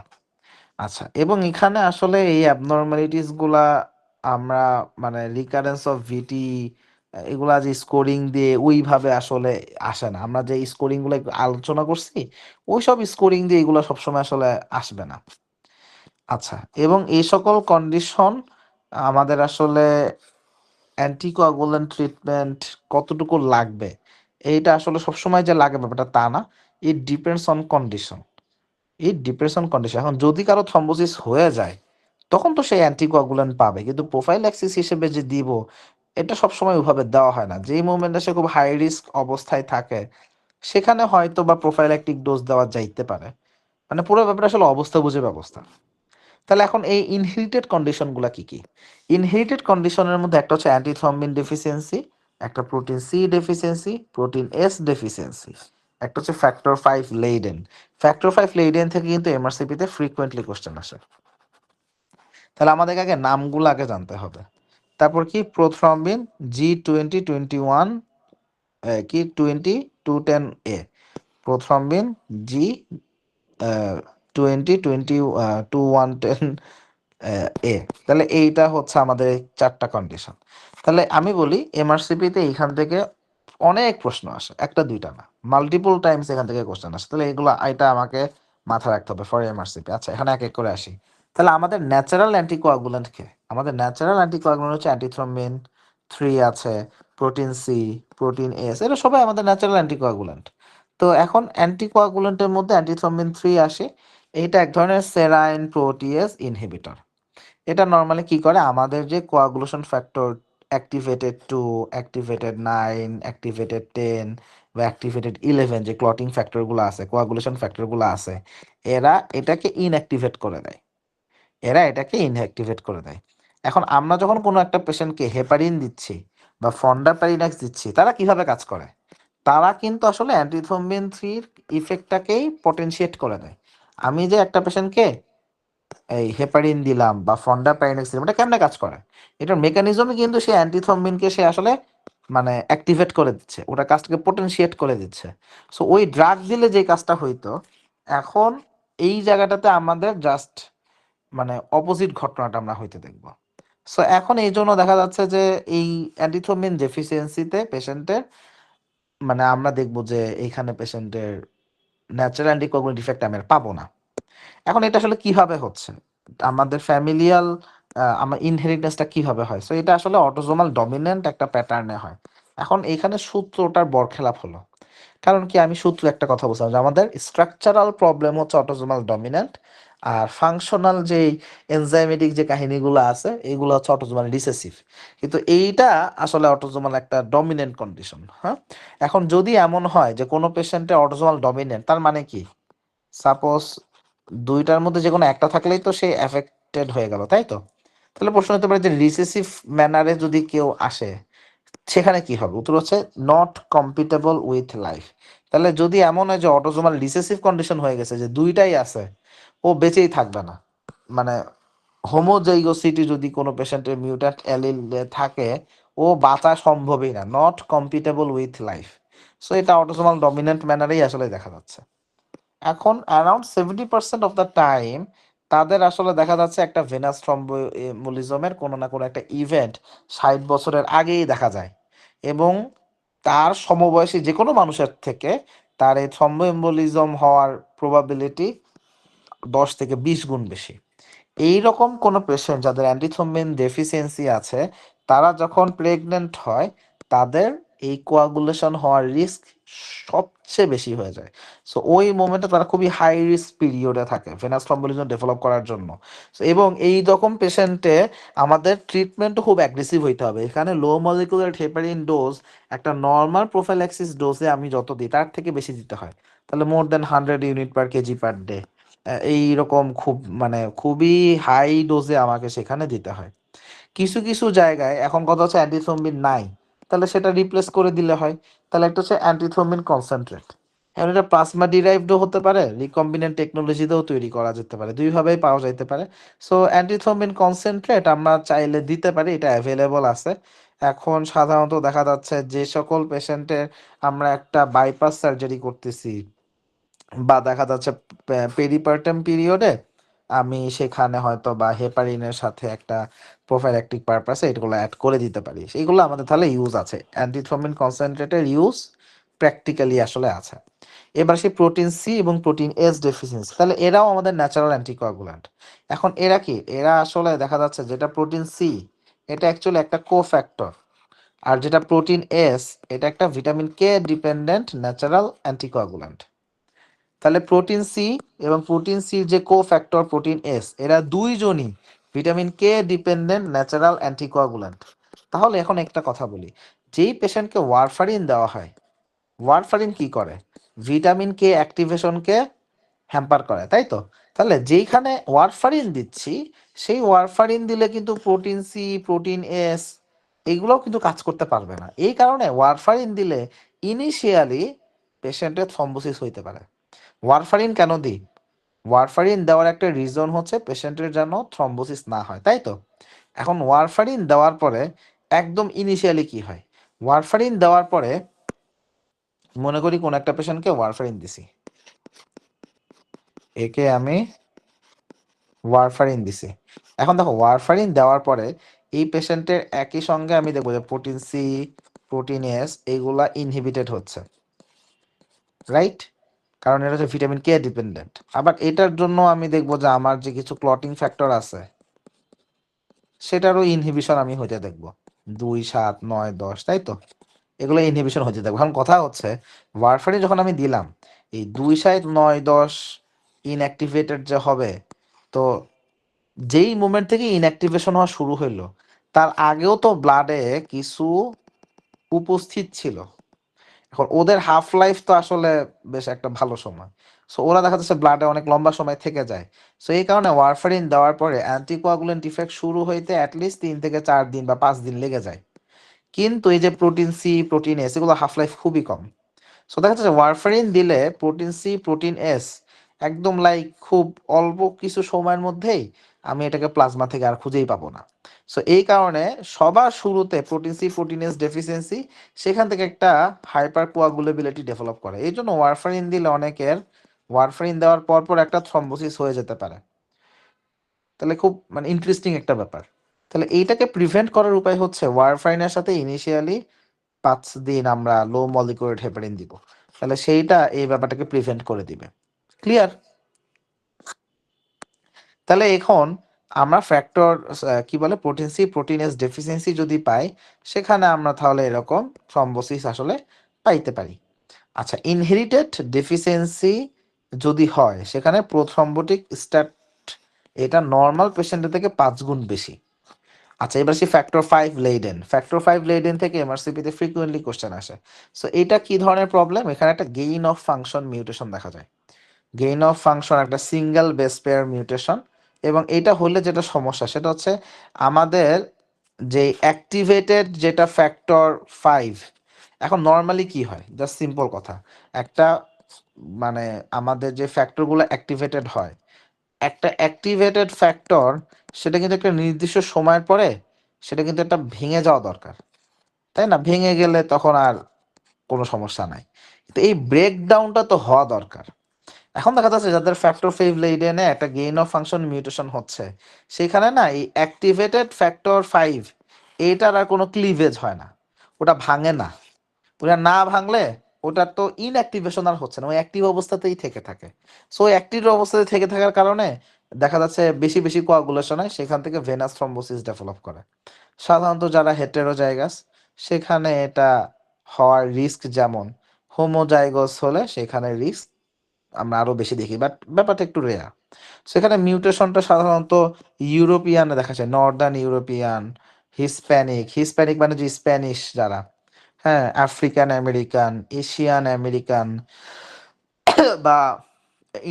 আচ্ছা, এবং এখানে আসলে এই অ্যাবনর্মালিটিস গুলা আমরা মানে রিকারেন্স অফ ভিটি এগুলা যে স্কোরিং দিয়ে ওইভাবে আসলে আসে না। আমরা যে স্কোরিং গুলো একটু আলোচনা করছি ওই সব স্কোরিং দিয়ে এগুলো সবসময় আসলে আসবে না। আচ্ছা, এবং এই সকল কন্ডিশন আমাদের আসলে অ্যান্টিকোয়াগুলেন্ট ট্রিটমেন্ট কতটুকু লাগবে, এইটা আসলে সবসময় যে লাগে ব্যাপারটা তা না। It depends on condition, it depends on condition. এখন যদি কারো থ্রম্বোসিস হয়ে যায় তখন তো সেই অ্যান্টিকোয়াগুলেন্ট পাবে, কিন্তু প্রোফাইল্যাক্সিস হিসেবে যে দিব এটা সবসময় ওইভাবে দেওয়া হয় না। যেই মোমেন্টে সে খুব হাই রিস্ক অবস্থায় থাকে সেখানে হয়তো বা প্রোফাইল্যাক্টিক ডোজ দেওয়া যাইতে পারে। মানে পুরো ব্যাপারটা আসলে অবস্থা বুঝে ব্যবস্থা। তাহলে এখন এই ইনহেরিটেড কন্ডিশনগুলো কি কি? ইনহেরিটেড কন্ডিশনের মধ্যে একটা হচ্ছে অ্যান্টিথ্রম্বিন ডেফিসিয়েন্সি, একটা protein C deficiency, protein S deficiency, একটা হচ্ছে ফ্যাক্টর 5 লেইডেন। ফ্যাক্টর 5 লেইডেন থেকে কিন্তু এমআরসিপিতে ফ্রিকোয়েন্টলি কোশ্চেন আসে। তাহলে আমাদের আগে নামগুলো আগে জানতে হবে। তারপর কি প্রোথ্রম্বিন G2021 কি 20 210A, প্রোথ্রম্বিন G 20 21 10 এ। তাহলে এইটা হচ্ছে আমাদের এই 4টা কন্ডিশন। তাহলে আমি বলি এমআরসিপিতে এইখান থেকে অনেক প্রশ্ন আসে, একটা দুইটা না, মাল্টিপল টাইমস এখান থেকে কোশ্চেন আসে। তাহলে এগুলো এটা আমাকে মাথায় রাখতে হবে ফর এমআরসিপি। আচ্ছা, এখানে এক এক করে আসি। তাহলে আমাদের ন্যাচারাল অ্যান্টিকোয়াগুলেন্ট কে, আমাদের ন্যাচারাল অ্যান্টিকোয়াগুলেন্ট হচ্ছে অ্যান্টিথ্রম্বিন 3 আছে, প্রোটিন সি, প্রোটিন এস, এটা সবাই আমাদের ন্যাচারাল অ্যান্টিকোয়াগুলেন্ট। তো এখন অ্যান্টিকোয়াগুলেন্টের মধ্যে অ্যান্টিথ্রম্বিন 3 আসে, এইটা এক ধরনের সেরাইন প্রোটিয়েজ ইনহিবিটর। এটা নর্মালি কি করে, আমাদের যে coagulation factor activated 2, activated 9, activated 10 বা অ্যাক্টিভেটেড 11 যে ক্লটিং ফ্যাক্টরগুলো আছে, কোয়াগুলেশন ফ্যাক্টরগুলো আছে, এরা এটাকে ইনঅ্যাক্টিভেট করে দেয়। এখন আমরা যখন কোনো একটা পেশেন্টকে হেপারিন দিচ্ছি বা ফন্ডাপারিনাক্স দিচ্ছি, তারা কিভাবে কাজ করে? তারা কিন্তু আসলে অ্যান্টিথ্রম্বিন 3 ইফেক্টটাকেই পটেনশিয়েট করে দেয়। আমি যে একটা পেশেন্টকে এই হেপারিন দিলাম বা ফন্ডাপাইনেক্স দিলাম, এটা কেমনে কাজ করে? এটার মেকানিজমই কিন্তু সে অ্যান্টিথ্রম্বিনকে সে আসলে মানে অ্যাক্টিভেট করে দিচ্ছে, ওটা কাজটাকে পোটেনশিয়েট করে দিচ্ছে। সো ওই ড্রাগ দিলে যে কাজটা হইতো, এখন এই জায়গাটাতে আমাদের জাস্ট মানে অপোজিট ঘটনাটা আমরা হইতে দেখবো। সো এখন এই জন্য দেখা যাচ্ছে যে এই অ্যান্টিথ্রম্বিন ডেফিসিয়েন্সিতে পেশেন্টের মানে আমরা দেখবো যে এইখানে পেশেন্টের ন্যাচারাল অ্যান্টিকোয়াগুলেন্ট ইফেক্ট আমি আর পাবো না। এখন এটা আসলে কিভাবে হচ্ছে, আমাদের ফ্যামিলিয়াল আমার ইনহেরিটেন্সটা কিভাবে হয়? সো এটা আসলে অটোজোমাল ডমিনেন্ট একটা প্যাটার্নে হয়। এখন এইখানে সূত্রটার বরখেলাপ হলো। কারণ কি, আমি সূত্র একটা কথা বলছিলাম যে আমাদের স্ট্রাকচারাল প্রবলেম হচ্ছে অটোজোমাল ডমিনেন্ট, আর ফাংশনাল যে এনজাইমেটিক যে কাহিনীগুলো আছে এগুলো হচ্ছে অটোজোমাল রিসেসিভ। কিন্তু এইটা আসলে অটোজোমাল একটা ডমিনেন্ট কন্ডিশন। হ্যাঁ, এখন যদি এমন হয় যে কোনো পেশেন্টের অটোজোমাল ডমিনেন্ট, তার মানে কি, সাপোজ দুইটার মধ্যে যে কোনো একটা থাকলেই তো সে এফেক্টেড হয়ে গেল, তাই তো? তাহলে প্রশ্ন হতে পারে যে রিসেসিভ ম্যানারে যদি কেউ আসে, সেখানে কি হবে? উত্তর হচ্ছে নট কম্পিটেবল উইথ লাইফ। তাহলে যদি এমন হয় যে অটোজোমাল রিসেসিভ কন্ডিশন হয়ে গেছে, যে দুইটাই আছে, ও বেঁচেই থাকবে না। মানে হোমোজাইগোসিটি যদি কোনো পেশেন্টের মিউট্যান্ট অ্যালিল থাকে, ও বাঁচা সম্ভবই না, not compatible with life. So এটা অটোসোমাল ডমিনেন্ট ম্যানারেই আসলে দেখা যাচ্ছে। এখন অ্যারাউন্ড 70% অফ দ্য টাইম তাদের আসলে দেখা যাচ্ছে একটা ভেনাস থ্রম্বোএমবোলিজমের কোনো না কোনো একটা ইভেন্ট 60 বছরের আগেই দেখা যায়, এবং তার সমবয়সী যে কোনো মানুষের থেকে তার এই থ্রম্বোএমবোলিজম হওয়ার প্রবাবিলিটি 10 থেকে 20 গুণ বেশি। এইরকম কোনো পেশেন্ট যাদের অ্যান্টিথ্রম্বিন ডেফিসিয়েন্সি আছে, তারা যখন প্রেগনেন্ট হয়, তাদের এই কোয়াগুলেশন হওয়ার রিস্ক সবচেয়ে বেশি হয়ে যায়। সো ওই মোমেন্টে তারা খুবই হাই রিস্ক পিরিয়ডে থাকে ভেনাস থ্রম্বোলিজম ডেভেলপ করার জন্য। So, এবং এই রকম পেশেন্টে আমাদের ট্রিটমেন্টও খুব অ্যাগ্রেসিভ হইতে হবে। এখানে লো মলিকুলার হেপারিন ডোজ একটা নর্মাল প্রোফাইল্যাক্সিস ডোজে আমি যত দিই তার থেকে বেশি দিতে হয়। তাহলে মোর দেন 100 ইউনিট/কেজি/ডে, এইরকম খুব মানে খুবই হাই ডোজে আমাকে সেখানে দিতে হয়। কিছু কিছু জায়গায় এখন কথা হচ্ছে অ্যান্টিথ্রম্বিন নাই, তাহলে সেটা রিপ্লেস করে দিলে হয়। তাহলে একটা হচ্ছে অ্যান্টিথ্রম্বিন কনসেন্ট্রেট। এখন এটা প্লাজমা ডিরাইভডও হতে পারে, রিকম্বিনেন্ট টেকনোলজিতেও তৈরি করা যেতে পারে, দুইভাবেই পাওয়া যাইতে পারে। সো অ্যান্টিথ্রম্বিন কনসেন্ট্রেট আমরা চাইলে দিতে পারি, এটা অ্যাভেলেবল আছে। এখন সাধারণত দেখা যাচ্ছে যে সকল পেশেন্টের আমরা একটা বাইপাস সার্জারি করতেছি, বা দেখা যাচ্ছে পেরিপার্টাম পিরিয়ডে আমি সেখানে হয়তো বা হেপারিনের সাথে একটা প্রোফাইল্যাক্টিক পারপাসে এগুলো অ্যাড করে দিতে পারি, সেইগুলো আমাদের তাহলে ইউজ আছে, অ্যান্টিথ্রম্বিন কনসেন্ট্রেটের ইউজ প্র্যাকটিক্যালি আসলে আছে। এবার সেই প্রোটিন সি এবং প্রোটিন এস ডেফিসিয়েন্সি, তাহলে এরাও আমাদের ন্যাচারাল অ্যান্টিকোয়াগুল্যান্ট। এখন এরা কি, এরা আসলে দেখা যাচ্ছে যেটা প্রোটিন সি, এটা অ্যাকচুয়ালি একটা কোফ্যাক্টর, আর যেটা প্রোটিন এস, এটা একটা vitamin K dependent natural anticoagulant. তাহলে প্রোটিন সি এবং প্রোটিন সির যে কোফ্যাক্টর প্রোটিন এস, এরা দুইজনই vitamin K dependent natural anticoagulant. তাহলে এখন একটা কথা বলি, যেই পেশেন্টকে ওয়ারফারিন দেওয়া হয়, ওয়ারফারিন কি করে? ভিটামিন কে অ্যাক্টিভেশনকে হ্যাম্পার করে, তাই তো? তাহলে যেইখানে ওয়ারফারিন দিচ্ছি, সেই ওয়ারফারিন দিলে কিন্তু প্রোটিন সি, প্রোটিন এস এইগুলোও কিন্তু কাজ করতে পারবে না। এই কারণে ওয়ারফারিন দিলে ইনিশিয়ালি পেশেন্টের থ্রম্বোসিস হইতে পারে। ওয়ারফারিন কেন দিই? ওয়ারফারিন দেওয়ার একটা রিজন হচ্ছে পেশেন্টের যেন থ্রম্বোসিস না হয়, তাই তো? এখন ওয়ারফারিন দেওয়ার পরে একদম ইনিশিয়ালি কি হয়? ওয়ারফারিন দেওয়ার পরে মনে করি কোন একটা পেশেন্টকে ওয়ারফারিন দিছি, একে আমি ওয়ারফারিন দিছি। এখন দেখো ওয়ারফারিন দেওয়ার পরে এই পেশেন্টের একই সঙ্গে আমি দেখবো যে প্রোটিন সি, প্রোটিন এস এইগুলা ইনহিবিটেড হচ্ছে, রাইট? কারণ এটা হচ্ছে ভিটামিন কে ডিপেন্ডেন্ট। আবার এটার জন্য আমি দেখবো যে আমার যে কিছু ক্লটিং ফ্যাক্টর আছে সেটারও ইনহিবিশন আমি হইতে দেখবো, 2, 7, 9, 10, তাই তো? এগুলো ইনহিবিশন হইতে দেখবো। এখন কথা হচ্ছে ওয়ারফারিন যখন আমি দিলাম, এই 2, 7, 9, 10 ইনঅ্যাক্টিভেটেড যে হবে, তো যেই মোমেন্ট থেকে ইনঅ্যাক্টিভেশন হওয়া শুরু হইলো তার আগেও তো ব্লাডে কিছু উপস্থিত ছিল। এখন ওদের হাফ লাইফ তো আসলে বেশ একটা ভালো সময়। সো ওরা দেখা যাচ্ছে ব্লাডে অনেক লম্বা সময় থেকে যায়। সো এই কারণে ওয়ারফারিন দেওয়ার পরে অ্যান্টিকোয়াগুলেন্ট ইফেক্ট শুরু হইতে অ্যাটলিস্ট 3 থেকে 4 দিন বা 5 দিন লেগে যায়। কিন্তু এই যে প্রোটিন সি, প্রোটিন এস, এগুলো হাফ লাইফ খুবই কম। সো দেখা যাচ্ছে ওয়ারফারিন দিলে প্রোটিন সি, প্রোটিন এস একদম লাইক খুব অল্প কিছু সময়ের মধ্যেই আমি এটাকে প্লাজমা থেকে আর খুঁজেই পাবো না। সো এই কারণে সবার শুরুতে protein C, protein S deficiency সেখান থেকে একটা হাইপার কোয়াগুলেবিলিটি ডেভেলপ করে। এই জন্য ওয়ারফারিন দিলে অনেকের ওয়ারফারিন দেওয়ার পর পর একটা থ্রম্বোসিস হয়ে যেতে পারে। তাহলে খুব মানে ইন্টারেস্টিং একটা ব্যাপার। তাহলে এইটাকে প্রিভেন্ট করার উপায় হচ্ছে ওয়ারফারিনের সাথে ইনিশিয়ালি 5 দিন আমরা লো মলিকুলার হেপারিন দিব। তাহলে সেইটা এই ব্যাপারটাকে প্রিভেন্ট করে দিবে। ক্লিয়ার? তাহলে এখন আমরা ফ্যাক্টর কি বলে protein C, protein S deficiency যদি পাই সেখানে আমরা তাহলে এরকম থ্রম্বোসিস আসলে পাইতে পারি। আচ্ছা, ইনহেরিটেড ডেফিসিয়েন্সি যদি হয় সেখানে প্রোথ্রম্বোটিক স্ট্যাট এটা নর্মাল পেশেন্টের থেকে 5 গুণ বেশি। আচ্ছা, এবার সে ফ্যাক্টর 5 লেইডেন থেকে এমআরসিপিতে ফ্রিকুয়েন্টলি কোশ্চেন আসে। সো এটা কি ধরনের প্রবলেম? এখানে একটা গেইন অফ ফাংশন মিউটেশন দেখা যায়। গেইন অফ ফাংশন একটা সিঙ্গেল বেস পেয়ার মিউটেশন, এবং এটা হলে যেটা সমস্যা সেটা হচ্ছে আমাদের যে অ্যাক্টিভেটেড যেটা ফ্যাক্টর 5, এখন নর্মালি কি হয়, জাস্ট সিম্পল কথা, একটা মানে আমাদের যে ফ্যাক্টরগুলো অ্যাক্টিভেটেড হয়, একটা অ্যাক্টিভেটেড ফ্যাক্টর সেটা কিন্তু একটা নির্দিষ্ট সময়ের পরে সেটা কিন্তু একটা ভেঙে যাওয়া দরকার, তাই না? ভেঙে গেলে তখন আর কোনো সমস্যা নাই, কিন্তু এই ব্রেকডাউনটা তো হওয়া দরকার। এখন দেখা যাচ্ছে যাদের ফ্যাক্টর 5 লেইডেনে একটা গেইন অফ ফাংশন মিউটেশন হচ্ছে সেখানে না এই অ্যাক্টিভেটেড ফ্যাক্টর 5 এটার আর কোনো ক্লিভেজ হয় না, ওটা ভাঙে না। ওটা না ভাঙলে ওটা তো ইনঅ্যাক্টিভেশন আর হচ্ছে না, ওই অ্যাক্টিভ অবস্থাতেই থেকে থাকে। সো অ্যাক্টিভ অবস্থাতে থেকে থাকার কারণে দেখা যাচ্ছে বেশি বেশি কোয়াগুলেশন হয়, সেখান থেকে ভেনাস থ্রম্বোসিস ডেভেলপ করে। সাধারণত যারা হেটেরোজাইগাস সেখানে এটা হওয়ার রিস্ক যেমন, হোমোজাইগস হলে সেখানে রিস্ক আমরা আরো বেশি দেখি, বাট ব্যাপারটা একটু রেয়ার। সেখানে মিউটেশনটা সাধারণত ইউরোপিয়ানে দেখা যায়, নর্দার্ন ইউরোপিয়ান, হিসপ্যানিক, হিসপ্যানিক মানে যে স্প্যানিশ যারা, হ্যাঁ, আফ্রিকান আমেরিকান, এশিয়ান আমেরিকান বা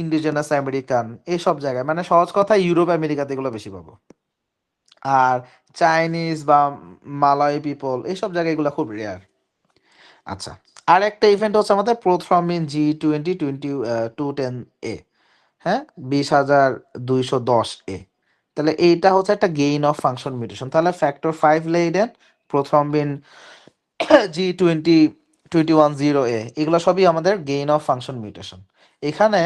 ইন্ডিজেনাস আমেরিকান, এইসব জায়গায় মানে সহজ কথা ইউরোপ আমেরিকাতে এগুলো বেশি পাবো। আর চাইনিজ বা মালয় পিপল এইসব জায়গায় এগুলো খুব রেয়ার। আচ্ছা, আর একটা ইভেন্ট হচ্ছে আমাদের প্রোথ্রম্বিন G20-2210A, হ্যাঁ, 20,210A। তাহলে এইটা হচ্ছে একটা গেইন অফ ফাংশন মিউটেশন। তাহলে ফ্যাক্টর 5 লেইডেন, প্রোথ্রম্বিন G20-2110A এগুলো সবই আমাদের গেইন অফ ফাংশন মিউটেশন। এখানে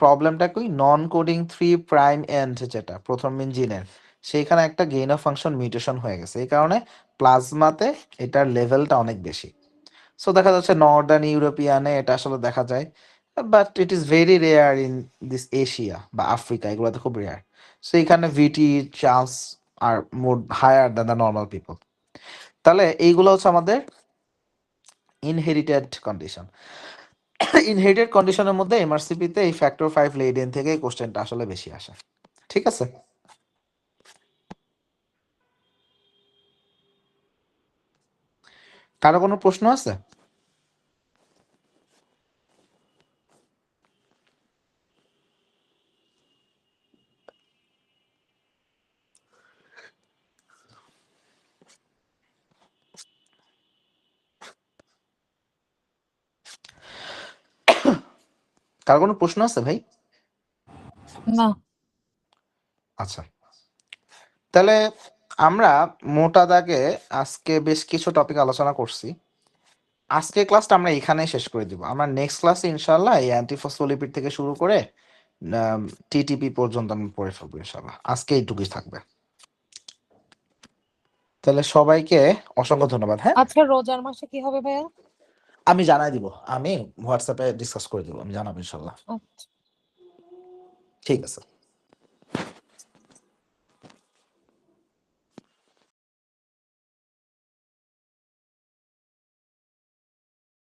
প্রবলেমটা কি, নন কোডিং 3' এন্ড যেটা প্রোথ্রম্বিন জিনের সেইখানে একটা গেইন অফ ফাংশন মিউটেশন হয়ে গেছে, এই কারণে প্লাজমাতে এটার লেভেলটা অনেক বেশি। সো দেখা যাচ্ছে নর্দার্ন ইউরোপিয়ানে এটা আসলে দেখা যায়, but it is very rare in this Asia বা আফ্রিকা, এগুলোতে খুব রেয়ার। সো এখানে VT chance are more higher than the normal people. তাহলে এইগুলো হচ্ছে আমাদের ইনহেরিটেড কন্ডিশন। ইনহেরিটেড কন্ডিশনের মধ্যে এমআরসিপিতে এই ফ্যাক্টর 5 লেইডেন থেকে কোশ্চেনটা আসলে বেশি আসে। ঠিক আছে? কারো কোনো প্রশ্ন আছে? কারো কোনো প্রশ্ন আছে ভাই? না। আচ্ছা, তাহলে আমরা মোটা দাগে আজকে বেশ কিছু টপিক আলোচনা করছি। আজকে ক্লাসটা আমরা এখানেই শেষ করে দিব। আমরা নেক্সট ক্লাসে ইনশাল্লাহ এই অ্যান্টিফসফোলিপিড থেকে শুরু করে টিটিপি পর্যন্ত আমি পড়ে ফেলবো ইনশাল্লাহ। আজকে এইটুকুই থাকবে। তাহলে সবাইকে অসংখ্য ধন্যবাদ। হ্যাঁ, আচ্ছা, রোজার মাসে কি হবে ভাইয়া? আমি জানাই দিব, আমি হোয়াটসঅ্যাপে ডিসকাস করে দিব, আমি জানাবো ইনশাল্লাহ। আচ্ছা। ঠিক আছে।